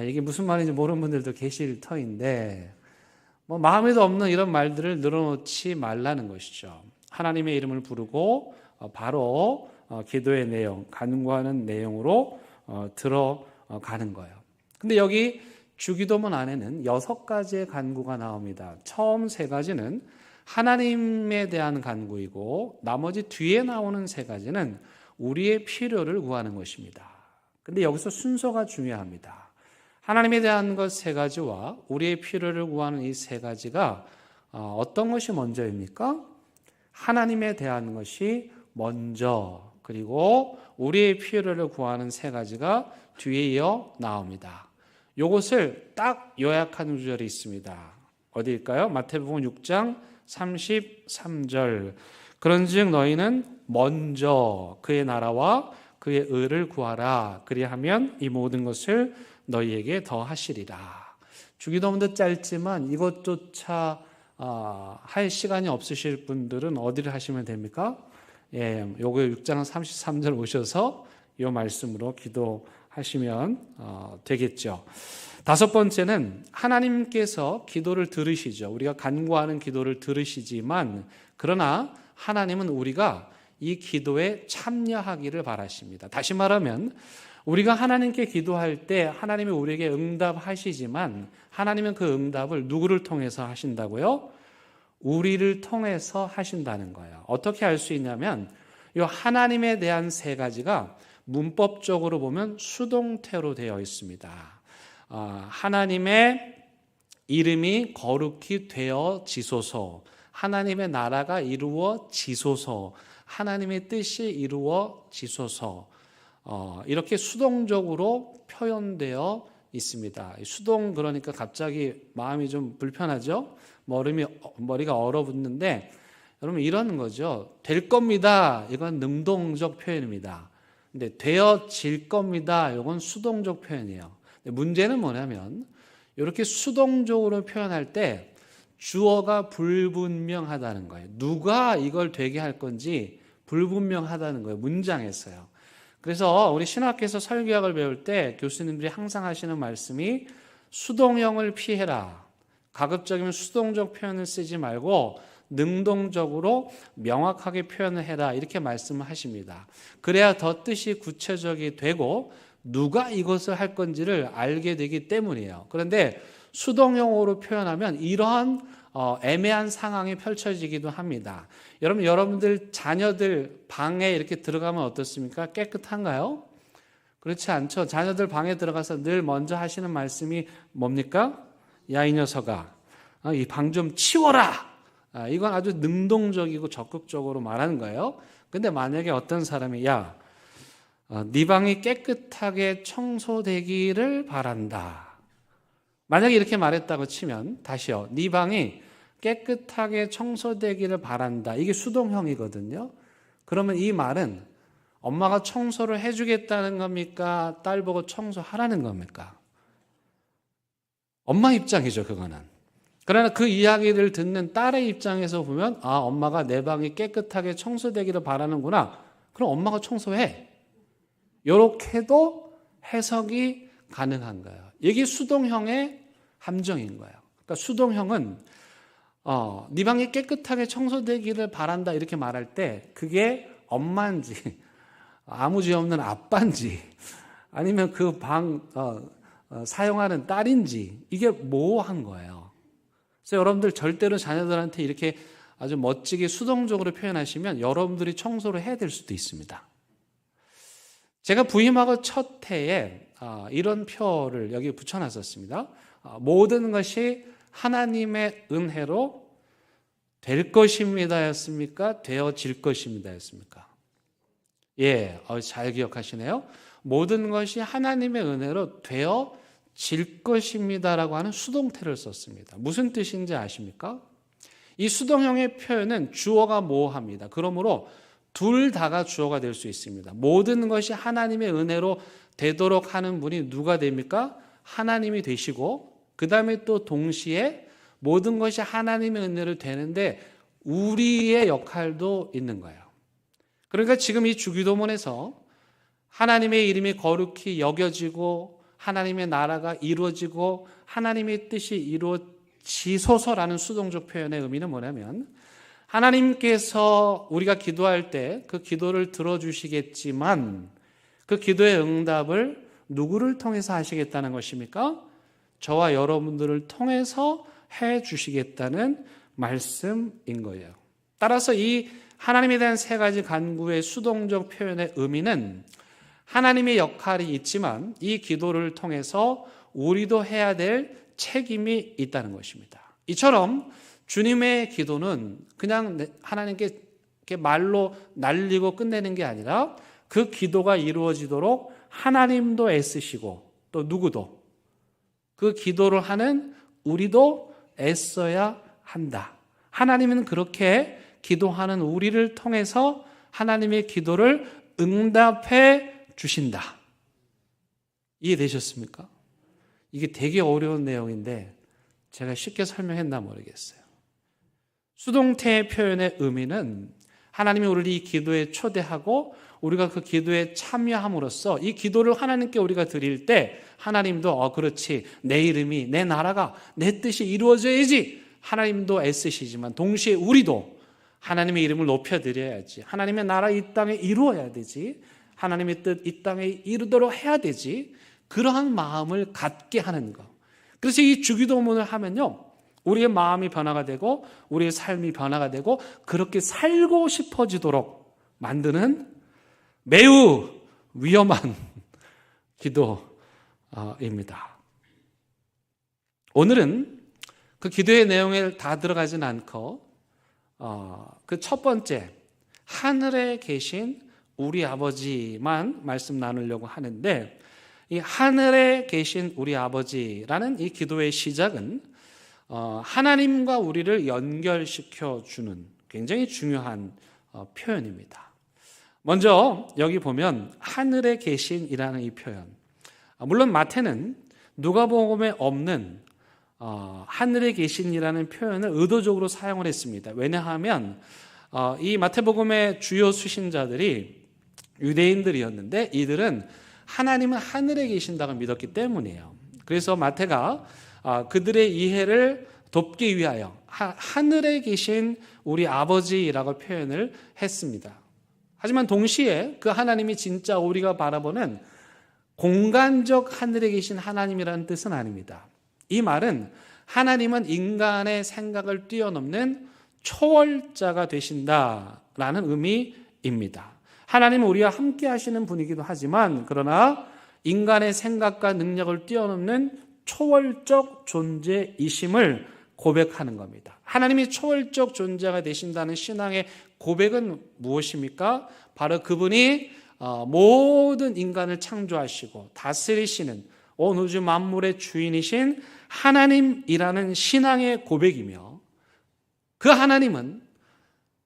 이게 무슨 말인지 모르는 분들도 계실 터인데 마음에도 없는 이런 말들을 늘어놓지 말라는 것이죠. 하나님의 이름을 부르고 바로 기도의 내용, 간구하는 내용으로 들어가는 거예요. 근데 여기 주기도문 안에는 6가지의 간구가 나옵니다. 처음 3가지는 하나님에 대한 간구이고 나머지 뒤에 나오는 3가지는 우리의 필요를 구하는 것입니다. 근데 여기서 순서가 중요합니다. 하나님에 대한 것 3가지와 우리의 필요를 구하는 이 3가지가 어떤 것이 먼저입니까? 하나님에 대한 것이 먼저, 그리고 우리의 필요를 구하는 3가지가 뒤에 이어 나옵니다. 이것을 딱 요약한 구절이 있습니다. 어디일까요? 마태복음 6장 33절. 그런즉 너희는 먼저 그의 나라와 그의 의를 구하라. 그리하면 이 모든 것을 너희에게 더하시리라. 주기도문도 짧지만 이것조차 할 시간이 없으실 분들은 어디를 하시면 됩니까? 요거 6장 33절 오셔서 이 말씀으로 기도하시면 되겠죠. 5번째는 하나님께서 기도를 들으시죠. 우리가 간구하는 기도를 들으시지만 그러나 하나님은 우리가 이 기도에 참여하기를 바라십니다. 다시 말하면 우리가 하나님께 기도할 때 하나님이 우리에게 응답하시지만 하나님은 그 응답을 누구를 통해서 하신다고요? 우리를 통해서 하신다는 거예요. 어떻게 알 수 있냐면 이 하나님에 대한 3가지가 문법적으로 보면 수동태로 되어 있습니다. 하나님의 이름이 거룩히 되어지소서, 하나님의 나라가 이루어지소서, 하나님의 뜻이 이루어지소서, 이렇게 수동적으로 표현되어 있습니다. 수동 그러니까 갑자기 마음이 좀 불편하죠? 머리가 얼어붙는데 여러분 이런 거죠. 될 겁니다. 이건 능동적 표현입니다. 근데 되어질 겁니다. 이건 수동적 표현이에요. 근데 문제는 뭐냐면 이렇게 수동적으로 표현할 때 주어가 불분명하다는 거예요. 누가 이걸 되게 할 건지 불분명하다는 거예요. 문장에서요. 그래서 우리 신학교에서 설교학을 배울 때 교수님들이 항상 하시는 말씀이 수동형을 피해라. 가급적이면 수동적 표현을 쓰지 말고 능동적으로 명확하게 표현을 해라. 이렇게 말씀을 하십니다. 그래야 더 뜻이 구체적이 되고 누가 이것을 할 건지를 알게 되기 때문이에요. 그런데 수동형으로 표현하면 이러한 애매한 상황이 펼쳐지기도 합니다. 여러분들 자녀들 방에 이렇게 들어가면 어떻습니까? 깨끗한가요? 그렇지 않죠. 자녀들 방에 들어가서 늘 먼저 하시는 말씀이 뭡니까? 야, 이 녀석아, 이 방 좀 치워라. 이건 아주 능동적이고 적극적으로 말하는 거예요. 근데 만약에 어떤 사람이 야, 네 방이 깨끗하게 청소되기를 바란다. 만약에 이렇게 말했다고 치면 다시요. 네 방이 깨끗하게 청소되기를 바란다. 이게 수동형이거든요. 그러면 이 말은 엄마가 청소를 해주겠다는 겁니까? 딸 보고 청소하라는 겁니까? 엄마 입장이죠, 그거는. 그러나 그 이야기를 듣는 딸의 입장에서 보면 아, 엄마가 내 방이 깨끗하게 청소되기를 바라는구나. 그럼 엄마가 청소해. 이렇게도 해석이 가능한 거예요. 이게 수동형의 함정인 거예요. 그러니까 수동형은 네 방이 깨끗하게 청소되기를 바란다 이렇게 말할 때 그게 엄마인지 아무 죄 없는 아빠인지 아니면 그 방 사용하는 딸인지 이게 모호한 거예요. 그래서 여러분들 절대로 자녀들한테 이렇게 아주 멋지게 수동적으로 표현하시면 여러분들이 청소를 해야 될 수도 있습니다. 제가 부임하고 첫 해에 이런 표를 여기 붙여놨었습니다. 모든 것이 하나님의 은혜로 될 것입니다 였습니까? 되어질 것입니다 였습니까? 예, 잘 기억하시네요. 모든 것이 하나님의 은혜로 되어질 것입니다라고 하는 수동태를 썼습니다. 무슨 뜻인지 아십니까? 이 수동형의 표현은 주어가 모호합니다. 그러므로 둘 다가 주어가 될 수 있습니다. 모든 것이 하나님의 은혜로 되도록 하는 분이 누가 됩니까? 하나님이 되시고 그 다음에 또 동시에 모든 것이 하나님의 은혜로 되는데 우리의 역할도 있는 거예요. 그러니까 지금 이 주기도문에서 하나님의 이름이 거룩히 여겨지고 하나님의 나라가 이루어지고 하나님의 뜻이 이루어지소서라는 수동적 표현의 의미는 뭐냐면 하나님께서 우리가 기도할 때 그 기도를 들어주시겠지만 그 기도의 응답을 누구를 통해서 하시겠다는 것입니까? 저와 여러분들을 통해서 해 주시겠다는 말씀인 거예요. 따라서 이 하나님에 대한 세 가지 간구의 수동적 표현의 의미는 하나님의 역할이 있지만 이 기도를 통해서 우리도 해야 될 책임이 있다는 것입니다. 이처럼 주님의 기도는 그냥 하나님께 말로 날리고 끝내는 게 아니라 그 기도가 이루어지도록 하나님도 애쓰시고 또 누구도 그 기도를 하는 우리도 애써야 한다. 하나님은 그렇게 기도하는 우리를 통해서 하나님의 기도를 응답해 주신다. 이해되셨습니까? 이게 되게 어려운 내용인데 제가 쉽게 설명했나 모르겠어요. 수동태 표현의 의미는 하나님이 우리를 이 기도에 초대하고 우리가 그 기도에 참여함으로써 이 기도를 하나님께 우리가 드릴 때 하나님도 그렇지 내 이름이 내 나라가 내 뜻이 이루어져야지 하나님도 애쓰시지만 동시에 우리도 하나님의 이름을 높여드려야지 하나님의 나라 이 땅에 이루어야 되지 하나님의 뜻 이 땅에 이루도록 해야 되지 그러한 마음을 갖게 하는 것. 그래서 이 주기도문을 하면요 우리의 마음이 변화가 되고 우리의 삶이 변화가 되고 그렇게 살고 싶어지도록 만드는 매우 위험한 기도입니다. 오늘은 그 기도의 내용에 다 들어가진 않고 그 첫 번째 하늘에 계신 우리 아버지만 말씀 나누려고 하는데 이 하늘에 계신 우리 아버지라는 이 기도의 시작은 하나님과 우리를 연결시켜 주는 굉장히 중요한 표현입니다. 먼저 여기 보면 하늘에 계신이라는 이 표현. 물론 마태는 누가복음에 없는 하늘에 계신이라는 표현을 의도적으로 사용을 했습니다. 왜냐하면 이 마태복음의 주요 수신자들이 유대인들이었는데 이들은 하나님은 하늘에 계신다고 믿었기 때문이에요. 그래서 마태가 그들의 이해를 돕기 위하여 하늘에 계신 우리 아버지라고 표현을 했습니다. 하지만 동시에 그 하나님이 진짜 우리가 바라보는 공간적 하늘에 계신 하나님이라는 뜻은 아닙니다. 이 말은 하나님은 인간의 생각을 뛰어넘는 초월자가 되신다라는 의미입니다. 하나님은 우리와 함께 하시는 분이기도 하지만 그러나 인간의 생각과 능력을 뛰어넘는 초월적 존재이심을 고백하는 겁니다. 하나님이 초월적 존재가 되신다는 신앙의 고백은 무엇입니까? 바로 그분이 모든 인간을 창조하시고 다스리시는 온 우주 만물의 주인이신 하나님이라는 신앙의 고백이며 그 하나님은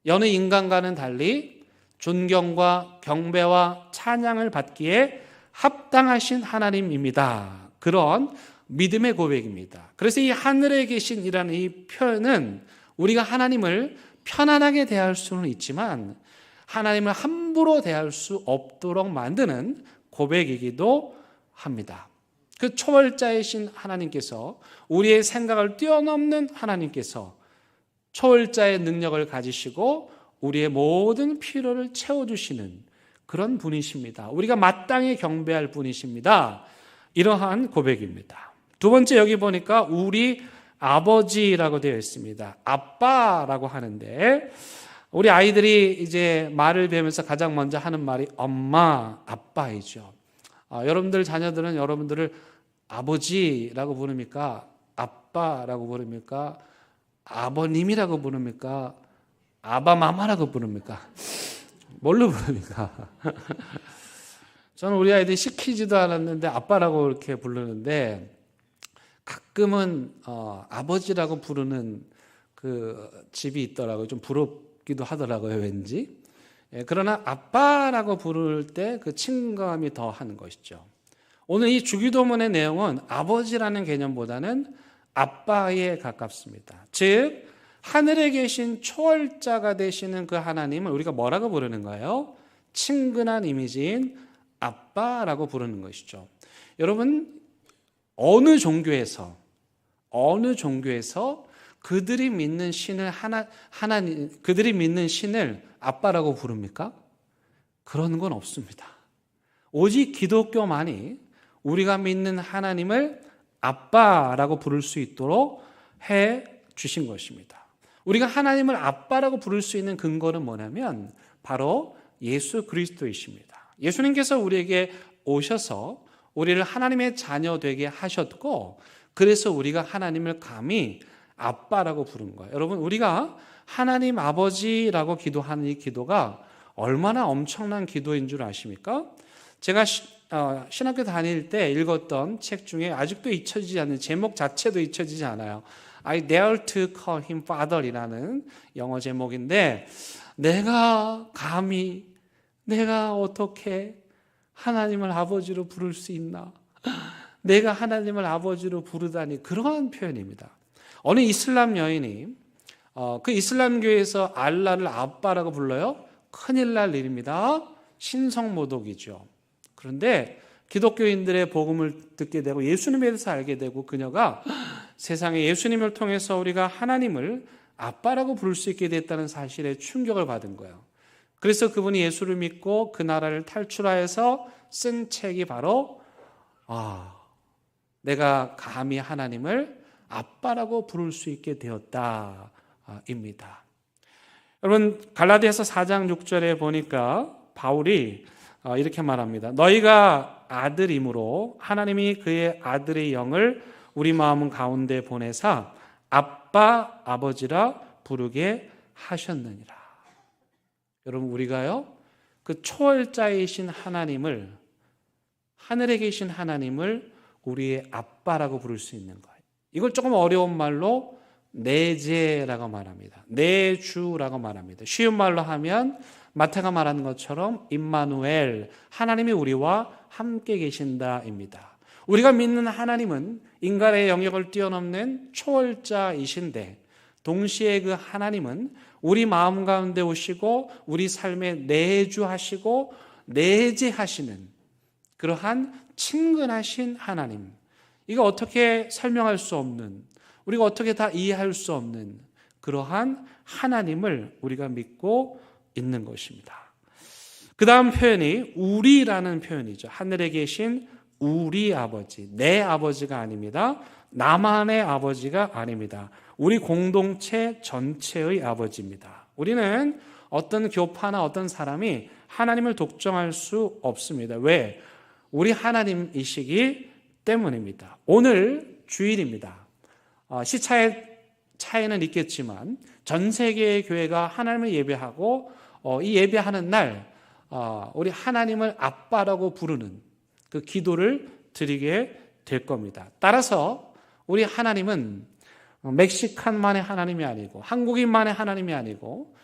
여느 인간과는 달리 존경과 경배와 찬양을 받기에 합당하신 하나님입니다. 그런 믿음의 고백입니다. 그래서 이 하늘에 계신이라는 이 표현은 우리가 하나님을 편안하게 대할 수는 있지만 하나님을 함부로 대할 수 없도록 만드는 고백이기도 합니다. 그 초월자이신 하나님께서 우리의 생각을 뛰어넘는 하나님께서 초월자의 능력을 가지시고 우리의 모든 필요를 채워주시는 그런 분이십니다. 우리가 마땅히 경배할 분이십니다. 이러한 고백입니다. 두 번째 여기 보니까 우리 아버지라고 되어 있습니다. 아빠라고 하는데 우리 아이들이 이제 말을 배우면서 가장 먼저 하는 말이 엄마, 아빠이죠. 여러분들 자녀들은 여러분들을 아버지라고 부릅니까? 아빠라고 부릅니까? 아버님이라고 부릅니까? 아바마마라고 부릅니까? 뭘로 부릅니까? 저는 우리 아이들이 시키지도 않았는데 아빠라고 이렇게 부르는데 가끔은 아버지라고 부르는 그 집이 있더라고요. 좀 부럽기도 하더라고요, 왠지. 그러나 아빠라고 부를 때 그 친감이 더 하는 것이죠. 오늘 이 주기도문의 내용은 아버지라는 개념보다는 아빠에 가깝습니다. 즉 하늘에 계신 초월자가 되시는 그 하나님을 우리가 뭐라고 부르는 거예요? 친근한 이미지인 아빠라고 부르는 것이죠. 여러분 어느 종교에서 그들이 믿는 신을 그들이 믿는 신을 아빠라고 부릅니까? 그런 건 없습니다. 오직 기독교만이 우리가 믿는 하나님을 아빠라고 부를 수 있도록 해 주신 것입니다. 우리가 하나님을 아빠라고 부를 수 있는 근거는 뭐냐면 바로 예수 그리스도이십니다. 예수님께서 우리에게 오셔서 우리를 하나님의 자녀 되게 하셨고 그래서 우리가 하나님을 감히 아빠라고 부른 거예요. 여러분 우리가 하나님 아버지라고 기도하는 이 기도가 얼마나 엄청난 기도인 줄 아십니까? 제가 신학교 다닐 때 읽었던 책 중에 아직도 잊혀지지 않는 제목 자체도 잊혀지지 않아요. I dare to call him father이라는 영어 제목인데 내가 어떻게 하나님을 아버지로 부를 수 있나? 내가 하나님을 아버지로 부르다니 그러한 표현입니다. 어느 이슬람 여인이 그 이슬람교에서 알라를 아빠라고 불러요. 큰일 날 일입니다. 신성모독이죠. 그런데 기독교인들의 복음을 듣게 되고 예수님에 대해서 알게 되고 그녀가 세상에 예수님을 통해서 우리가 하나님을 아빠라고 부를 수 있게 됐다는 사실에 충격을 받은 거예요. 그래서 그분이 예수를 믿고 그 나라를 탈출하여서 쓴 책이 바로 내가 감히 하나님을 아빠라고 부를 수 있게 되었다 입니다. 여러분 갈라디아서 4장 6절에 보니까 바울이 이렇게 말합니다. 너희가 아들이므로 하나님이 그의 아들의 영을 우리 마음 가운데 보내사 아빠 아버지라 부르게 하셨느니라. 여러분 우리가요 그 초월자이신 하나님을 하늘에 계신 하나님을 우리의 아빠라고 부를 수 있는 거예요. 이걸 조금 어려운 말로 내제라고 말합니다. 내주라고 말합니다. 쉬운 말로 하면 마태가 말하는 것처럼 임마누엘, 하나님이 우리와 함께 계신다입니다. 우리가 믿는 하나님은 인간의 영역을 뛰어넘는 초월자이신데 동시에 그 하나님은 우리 마음 가운데 오시고 우리 삶에 내주하시고 내재하시는 그러한 친근하신 하나님. 이거 어떻게 설명할 수 없는, 우리가 어떻게 다 이해할 수 없는 그러한 하나님을 우리가 믿고 있는 것입니다. 그 다음 표현이 우리라는 표현이죠. 하늘에 계신 우리 아버지, 내 아버지가 아닙니다. 나만의 아버지가 아닙니다. 우리 공동체 전체의 아버지입니다. 우리는 어떤 교파나 어떤 사람이 하나님을 독점할 수 없습니다. 왜? 우리 하나님이시기 때문입니다. 오늘 주일입니다. 시차의 차이는 있겠지만 전 세계의 교회가 하나님을 예배하고 이 예배하는 날 우리 하나님을 아빠라고 부르는 그 기도를 드리게 될 겁니다. 따라서 우리 하나님은 멕시칸만의 하나님이 아니고 한국인만의 하나님이 아니고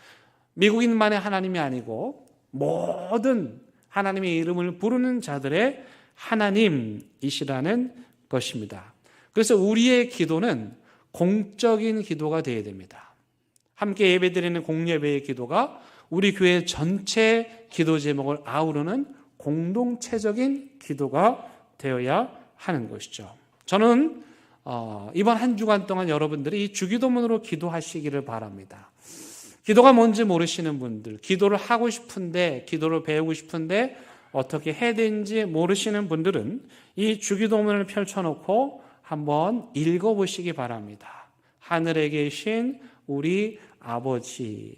미국인만의 하나님이 아니고 모든 하나님의 이름을 부르는 자들의 하나님이시라는 것입니다. 그래서 우리의 기도는 공적인 기도가 되어야 됩니다. 함께 예배드리는 공예배의 기도가 우리 교회 전체 기도 제목을 아우르는 공동체적인 기도가 되어야 하는 것이죠. 저는 이번 한 주간 동안 여러분들이 이 주기도문으로 기도하시기를 바랍니다. 기도가 뭔지 모르시는 분들, 기도를 하고 싶은데, 기도를 배우고 싶은데 어떻게 해야 되는지 모르시는 분들은 이 주기도문을 펼쳐놓고 한번 읽어보시기 바랍니다. 하늘에 계신 우리 아버지,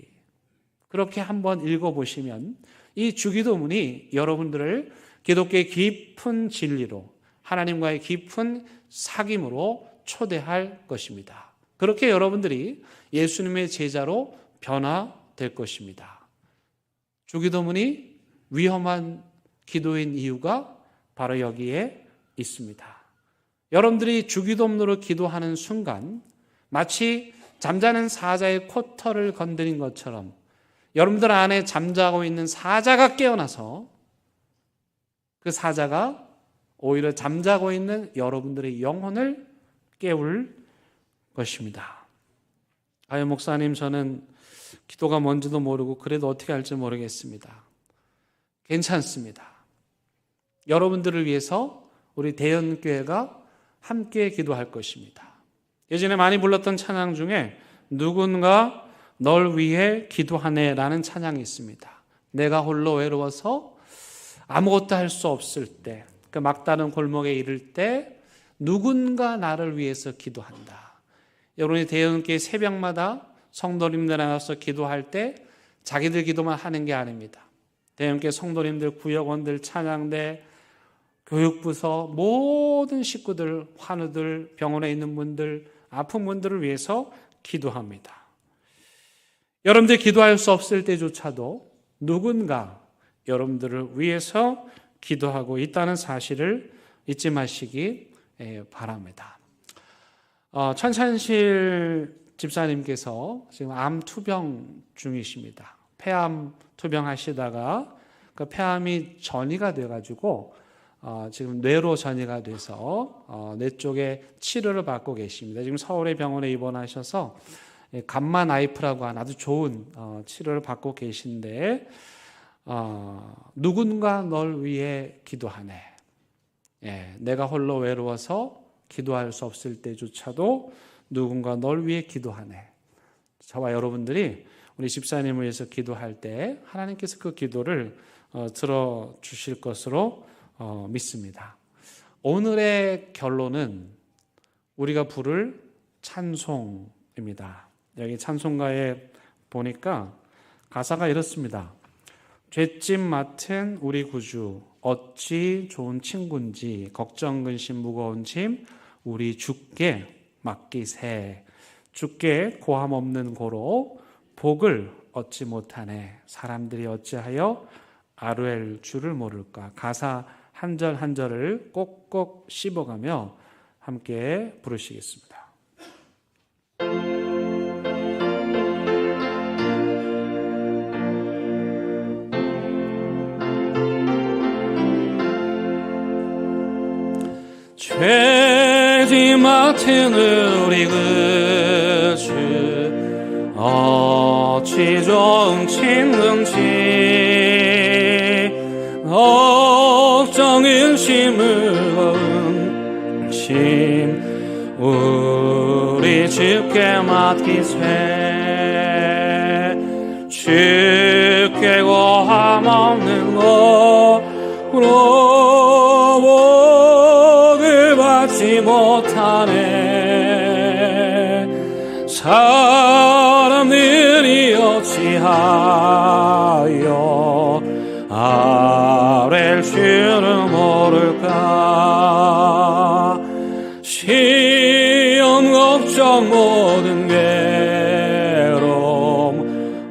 그렇게 한번 읽어보시면 이 주기도문이 여러분들을 기독교의 깊은 진리로, 하나님과의 깊은 사귐으로 초대할 것입니다. 그렇게 여러분들이 예수님의 제자로 변화될 것입니다. 주기도문이 위험한 기도인 이유가 바로 여기에 있습니다. 여러분들이 주기도문으로 기도하는 순간 마치 잠자는 사자의 코털을 건드린 것처럼 여러분들 안에 잠자고 있는 사자가 깨어나서 그 사자가 오히려 잠자고 있는 여러분들의 영혼을 깨울 것입니다. 아유 목사님, 저는 기도가 뭔지도 모르고 그래도 어떻게 할지 모르겠습니다. 괜찮습니다. 여러분들을 위해서 우리 대연교회가 함께 기도할 것입니다. 예전에 많이 불렀던 찬양 중에 누군가 널 위해 기도하네 라는 찬양이 있습니다. 내가 홀로 외로워서 아무것도 할 수 없을 때, 그 막다른 골목에 이를 때 누군가 나를 위해서 기도한다. 여러분이 대연교회 새벽마다 성도님들 나와서 기도할 때 자기들 기도만 하는 게 아닙니다. 대연교회 성도님들, 구역원들, 찬양대, 교육부서 모든 식구들, 환우들, 병원에 있는 분들, 아픈 분들을 위해서 기도합니다. 여러분들 기도할 수 없을 때조차도 누군가 여러분들을 위해서 기도하고 있다는 사실을 잊지 마시기 바랍니다. 천찬실 집사님께서 지금 암 투병 중이십니다. 폐암 투병하시다가 그 폐암이 전이가 돼가지고 지금 뇌로 전이가 돼서 뇌 쪽에 치료를 받고 계십니다. 지금 서울의 병원에 입원하셔서 감마 나이프라고 하는 아주 좋은 치료를 받고 계신데 누군가 널 위해 기도하네. 내가 홀로 외로워서 기도할 수 없을 때조차도 누군가 널 위해 기도하네. 저와 여러분들이 우리 집사님을 위해서 기도할 때 하나님께서 그 기도를 들어주실 것으로 믿습니다. 오늘의 결론은 우리가 부를 찬송입니다. 여기 찬송가에 보니까 가사가 이렇습니다. 죄짐 맡은 우리 구주 어찌 좋은 친구인지 걱정 근심 무거운 짐 우리 주께 맡기세. 주께 고함 없는 고로 복을 얻지 못하네. 사람들이 어찌하여 아루엘 주를 모를까. 가사 한 절 한 절을 꼭꼭 씹어가며 함께 부르시겠습니다. 죄지 맡은 우리 그 주 어찌 좋은 친근치 걱정 의심을 심 우리 주께 맡기세 주께 고함 없는 거로 복을 받지 못하네 사람들이 어찌하여 아랠 줄을 모를까 시험 걱정 모든 괴로움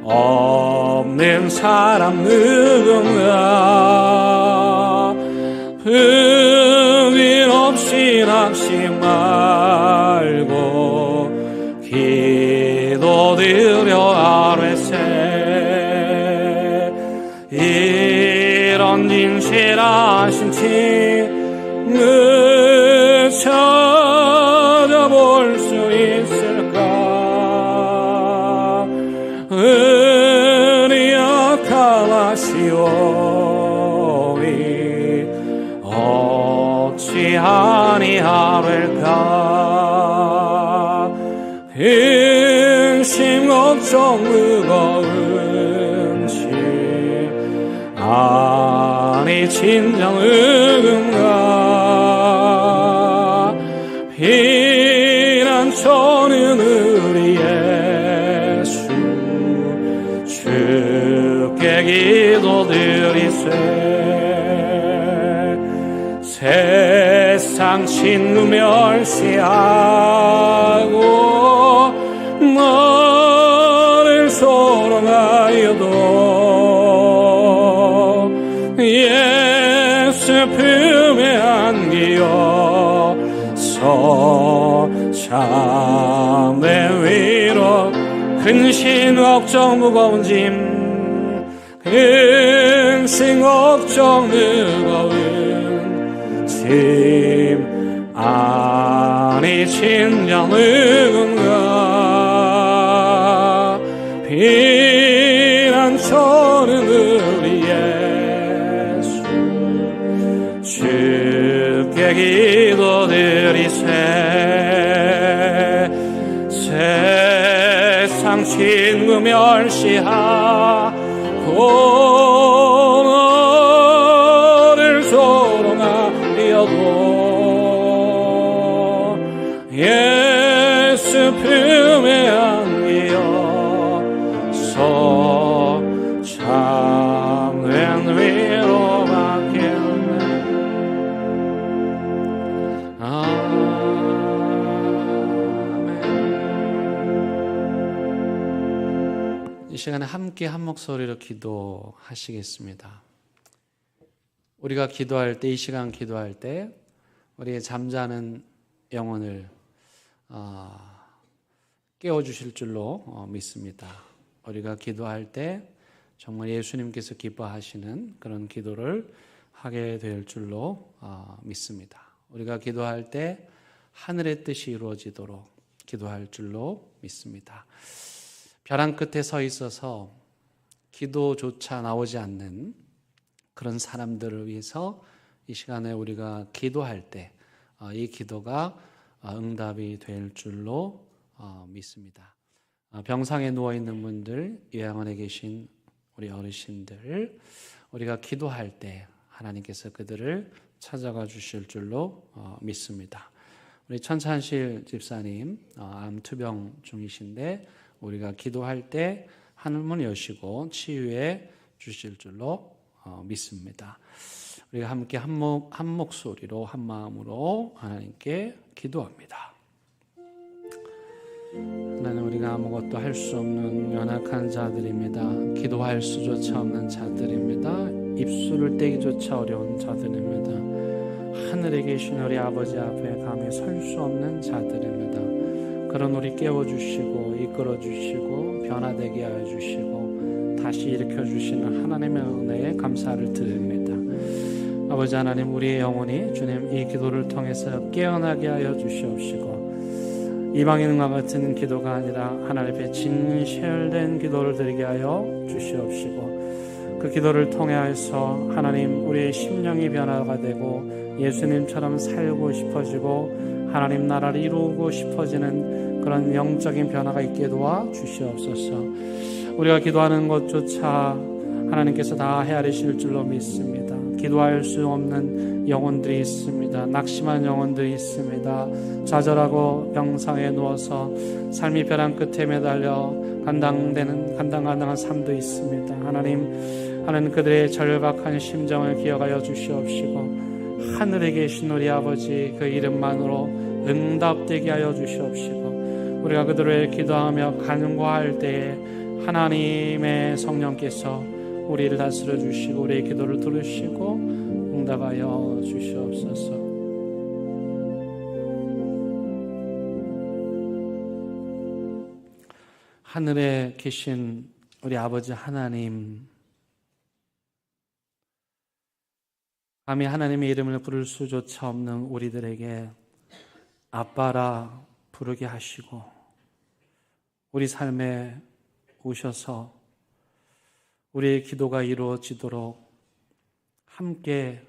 없는 사람 누군가 흠일 없이 낙심 말고 기도드려 아뢰세 이런 진실하신 친구 찾아볼 수 있을까 은이 약하시오니 어찌하니 아뢰까 근심 걱정 무거운 시 아니 진정 의금가 피난처는 우리 예수 주께 기도드리세 세상 친구 멸시하고 너를 소롱하여도 예수 품에 안기어서 참된 위로 근심 걱정 무거운 짐 근심 걱정 무거운 짐 아니 진정 누군가 피난처는 우리 예수 주께 기도드리세 세상 친구 멸시하고 너를 소롱하여도 예수 품에 안기어서 참된 위로 받겠네 아멘. 이 시간에 함께 한 목소리로 기도하시겠습니다. 우리가 기도할 때, 이 시간 기도할 때 우리의 잠자는 영혼을 깨워주실 줄로 믿습니다. 우리가 기도할 때 정말 예수님께서 기뻐하시는 그런 기도를 하게 될 줄로 믿습니다. 우리가 기도할 때 하늘의 뜻이 이루어지도록 기도할 줄로 믿습니다. 벼랑 끝에 서 있어서 기도조차 나오지 않는 그런 사람들을 위해서 이 시간에 우리가 기도할 때 이 기도가 응답이 될 줄로 믿습니다. 병상에 누워있는 분들, 요양원에 계신 우리 어르신들, 우리가 기도할 때 하나님께서 그들을 찾아가 주실 줄로 믿습니다. 우리 천찬실 집사님 암 투병 중이신데 우리가 기도할 때 하늘문 여시고 치유해 주실 줄로 믿습니다. 우리가 함께 한 목소리로 한 마음으로 하나님께 기도합니다. 하나님, 우리가 아무것도 할 수 없는 연약한 자들입니다. 기도할 수조차 없는 자들입니다. 입술을 떼기조차 어려운 자들입니다. 하늘에 계신 우리 아버지 앞에 감히 설 수 없는 자들입니다. 그런 우리 깨워주시고 이끌어주시고 변화되게 하여 주시고 다시 일으켜주시는 하나님의 은혜에 감사를 드립니다. 아버지 하나님, 우리의 영혼이 주님 이 기도를 통해서 깨어나게 하여 주시옵시고, 이방인과 같은 기도가 아니라 하나님 앞에 진실된 기도를 드리게 하여 주시옵시고, 그 기도를 통해서 하나님 우리의 심령이 변화가 되고 예수님처럼 살고 싶어지고 하나님 나라를 이루고 싶어지는 그런 영적인 변화가 있게 도와 주시옵소서. 우리가 기도하는 것조차 하나님께서 다 헤아리실 줄로 믿습니다. 기도할 수 없는 영혼들이 있습니다. 낙심한 영혼들이 있습니다. 좌절하고 병상에 누워서 삶이 벼랑 끝에 매달려 간당간당한 삶도 있습니다. 하나님 그들의 절박한 심정을 기억하여 주시옵시고, 하늘에 계신 우리 아버지 그 이름만으로 응답되게 하여 주시옵시고, 우리가 그들을 기도하며 간구할 때에 하나님의 성령께서 우리를 다스려 주시고 우리의 기도를 들으시고 응답하여 주시옵소서. 하늘에 계신 우리 아버지 하나님, 감히 하나님의 이름을 부를 수조차 없는 우리들에게 아빠라 부르게 하시고 우리 삶에 오셔서 우리의 기도가 이루어지도록 함께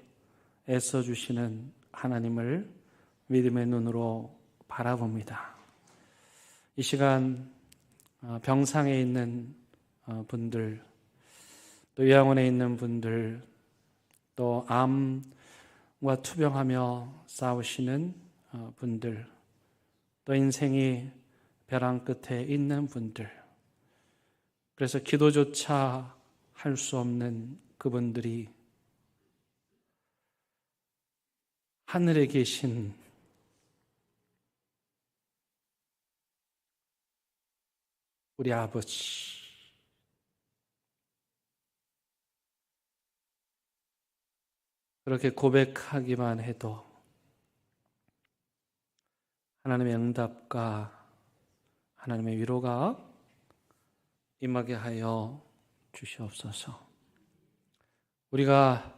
애써주시는 하나님을 믿음의 눈으로 바라봅니다. 이 시간 병상에 있는 분들, 또 요양원에 있는 분들, 또 암과 투병하며 싸우시는 분들, 또 인생이 벼랑 끝에 있는 분들, 그래서 기도조차 할 수 없는 그분들이 하늘에 계신 우리 아버지, 그렇게 고백하기만 해도 하나님의 응답과 하나님의 위로가 임하게 하여 주시옵소서. 우리가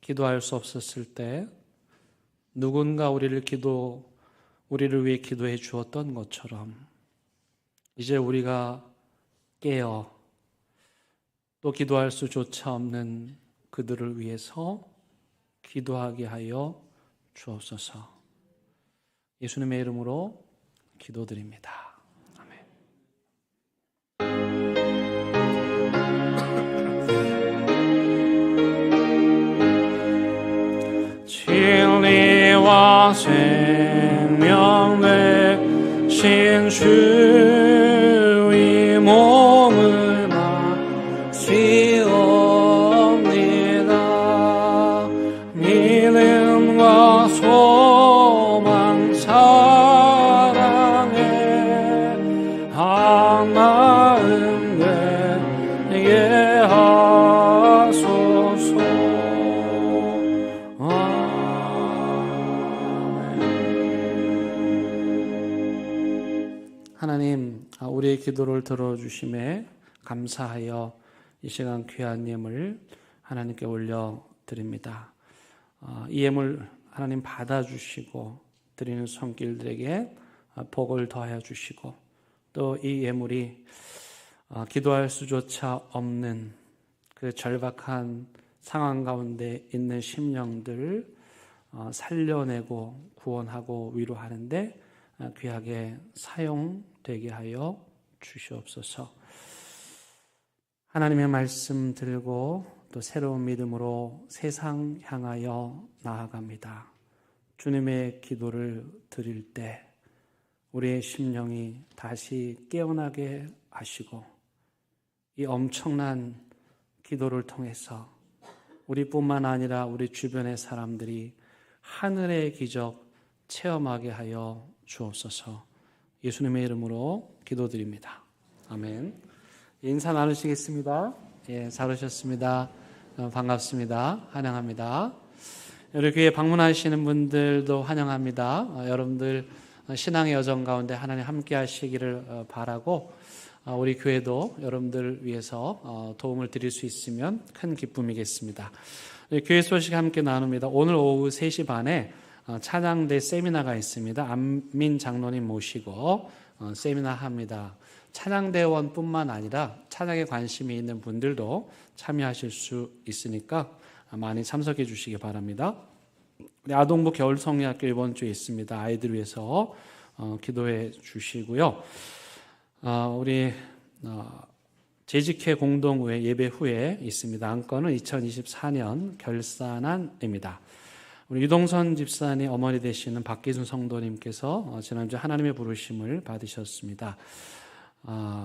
기도할 수 없었을 때 누군가 우리를 위해 기도해 주었던 것처럼 이제 우리가 깨어 또 기도할 수조차 없는 그들을 위해서 기도하게 하여 주옵소서. 예수님의 이름으로 기도드립니다. 진리와 생명 되신 주의 몸을 마시옵니다. 믿음과 소망 사랑에 한마음 되게 하소서. 하나님, 우리의 기도를 들어주심에 감사하여 이 시간 귀한 예물 하나님께 올려드립니다. 이 예물 하나님 받아주시고 드리는 손길들에게 복을 더하여 주시고, 또 이 예물이 기도할 수조차 없는 그 절박한 상황 가운데 있는 심령들을 살려내고 구원하고 위로하는데 귀하게 사용되게 하여 주시옵소서. 하나님의 말씀 들고 또 새로운 믿음으로 세상 향하여 나아갑니다. 주님의 기도를 드릴 때 우리의 심령이 다시 깨어나게 하시고, 이 엄청난 기도를 통해서 우리뿐만 아니라 우리 주변의 사람들이 하늘의 기적 체험하게 하여 주옵소서. 예수님의 이름으로 기도드립니다. 아멘. 인사 나누시겠습니다. 예, 잘 오셨습니다. 반갑습니다. 환영합니다. 우리 교회 방문하시는 분들도 환영합니다. 여러분들 신앙의 여정 가운데 하나님 함께 하시기를 바라고, 우리 교회도 여러분들 위해서 도움을 드릴 수 있으면 큰 기쁨이겠습니다. 교회 소식 함께 나눕니다. 오늘 오후 3시 반에 찬양대 세미나가 있습니다. 안민 장로님 모시고 세미나 합니다. 찬양대원뿐만 아니라 찬양에 관심이 있는 분들도 참여하실 수 있으니까 많이 참석해 주시기 바랍니다. 우리 아동부 겨울성리학교 이번 주에 있습니다. 아이들 위해서 기도해 주시고요. 우리 재직회 공동회 예배 후에 있습니다. 안건은 2024년 결산안입니다. 우리 유동선 집사님 어머니 되시는 박기순 성도님께서 지난주 하나님의 부르심을 받으셨습니다.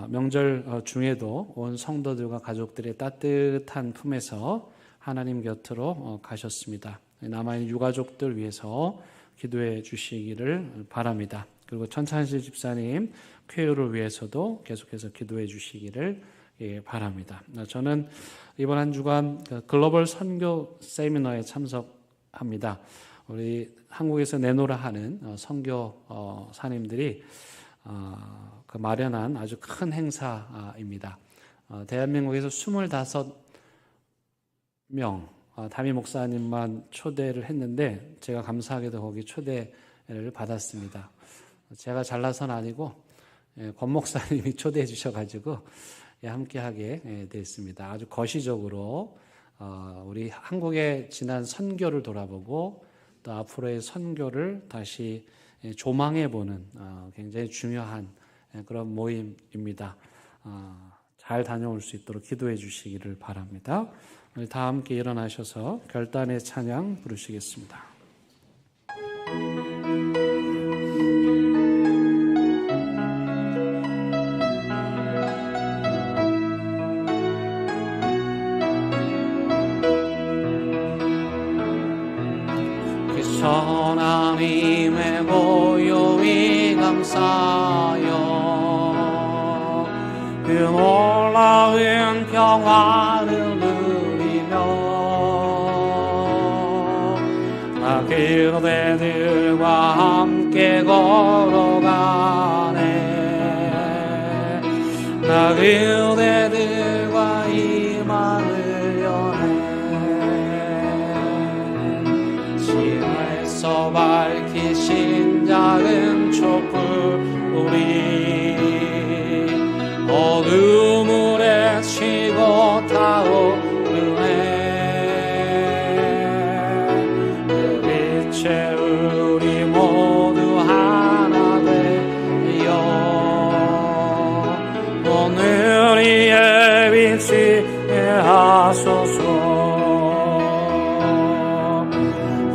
명절 중에도 온 성도들과 가족들의 따뜻한 품에서 하나님 곁으로 가셨습니다. 남아있는 유가족들 위해서 기도해 주시기를 바랍니다. 그리고 천찬실 집사님 쾌유를 위해서도 계속해서 기도해 주시기를 바랍니다. 저는 이번 한 주간 글로벌 선교 세미나에 참석합니다. 우리 한국에서 내노라 하는 선교사님들이 마련한 아주 큰 행사입니다. 대한민국에서 25명 담임 목사님만 초대를 했는데 제가 감사하게도 거기 초대를 받았습니다. 제가 잘나서는 아니고 권 목사님이 초대해 주셔가지고 함께하게 됐습니다. 아주 거시적으로 우리 한국의 지난 선교를 돌아보고 또 앞으로의 선교를 다시 조망해보는 굉장히 중요한 그런 모임입니다. 잘 다녀올 수 있도록 기도해 주시기를 바랍니다. 우리 다 함께 일어나셔서 결단의 찬양 부르시겠습니다. 하나님의 고요히 감사하여 그 놀라운 평화를 누리며 나 그대들과 함께 걸어가네. 나 그대들과 희망을 여네. 지하에서 밝히신 작은 촛불 우리 어둠을 헤치고 타오르네. 그 빛에 우리 모두 하나 되어 오늘 이의 빛이 하소서.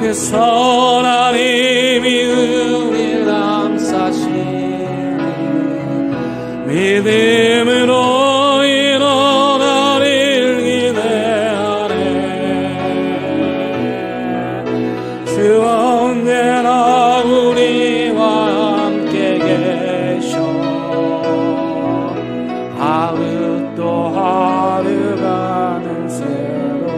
그 선하님이 우리를 감싸신 믿음으로 일어나를 기대하네. 주 언제나 우리와 함께 계셔 하루 또 하루가 늘 새로워.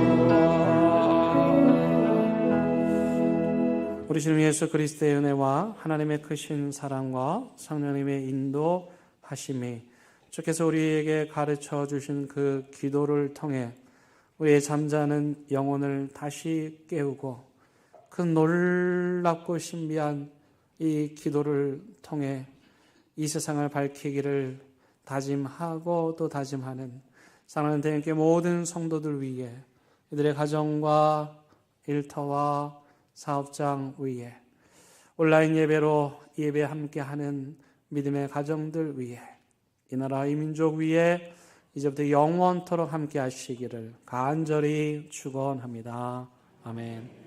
우리 주님 예수 그리스도의 은혜와 하나님의 크신 사랑과 성령님의 인도하심이 주께서 우리에게 가르쳐 주신 그 기도를 통해 우리의 잠자는 영혼을 다시 깨우고 그 놀랍고 신비한 이 기도를 통해 이 세상을 밝히기를 다짐하고 또 다짐하는 사랑하는 대형교회 모든 성도들 위해 이들의 가정과 일터와 사업장 위에 온라인 예배로 예배 함께하는 믿음의 가정들 위에 이 나라 이 민족 위에 이제부터 영원토록 함께 하시기를 간절히 축원합니다. 아멘.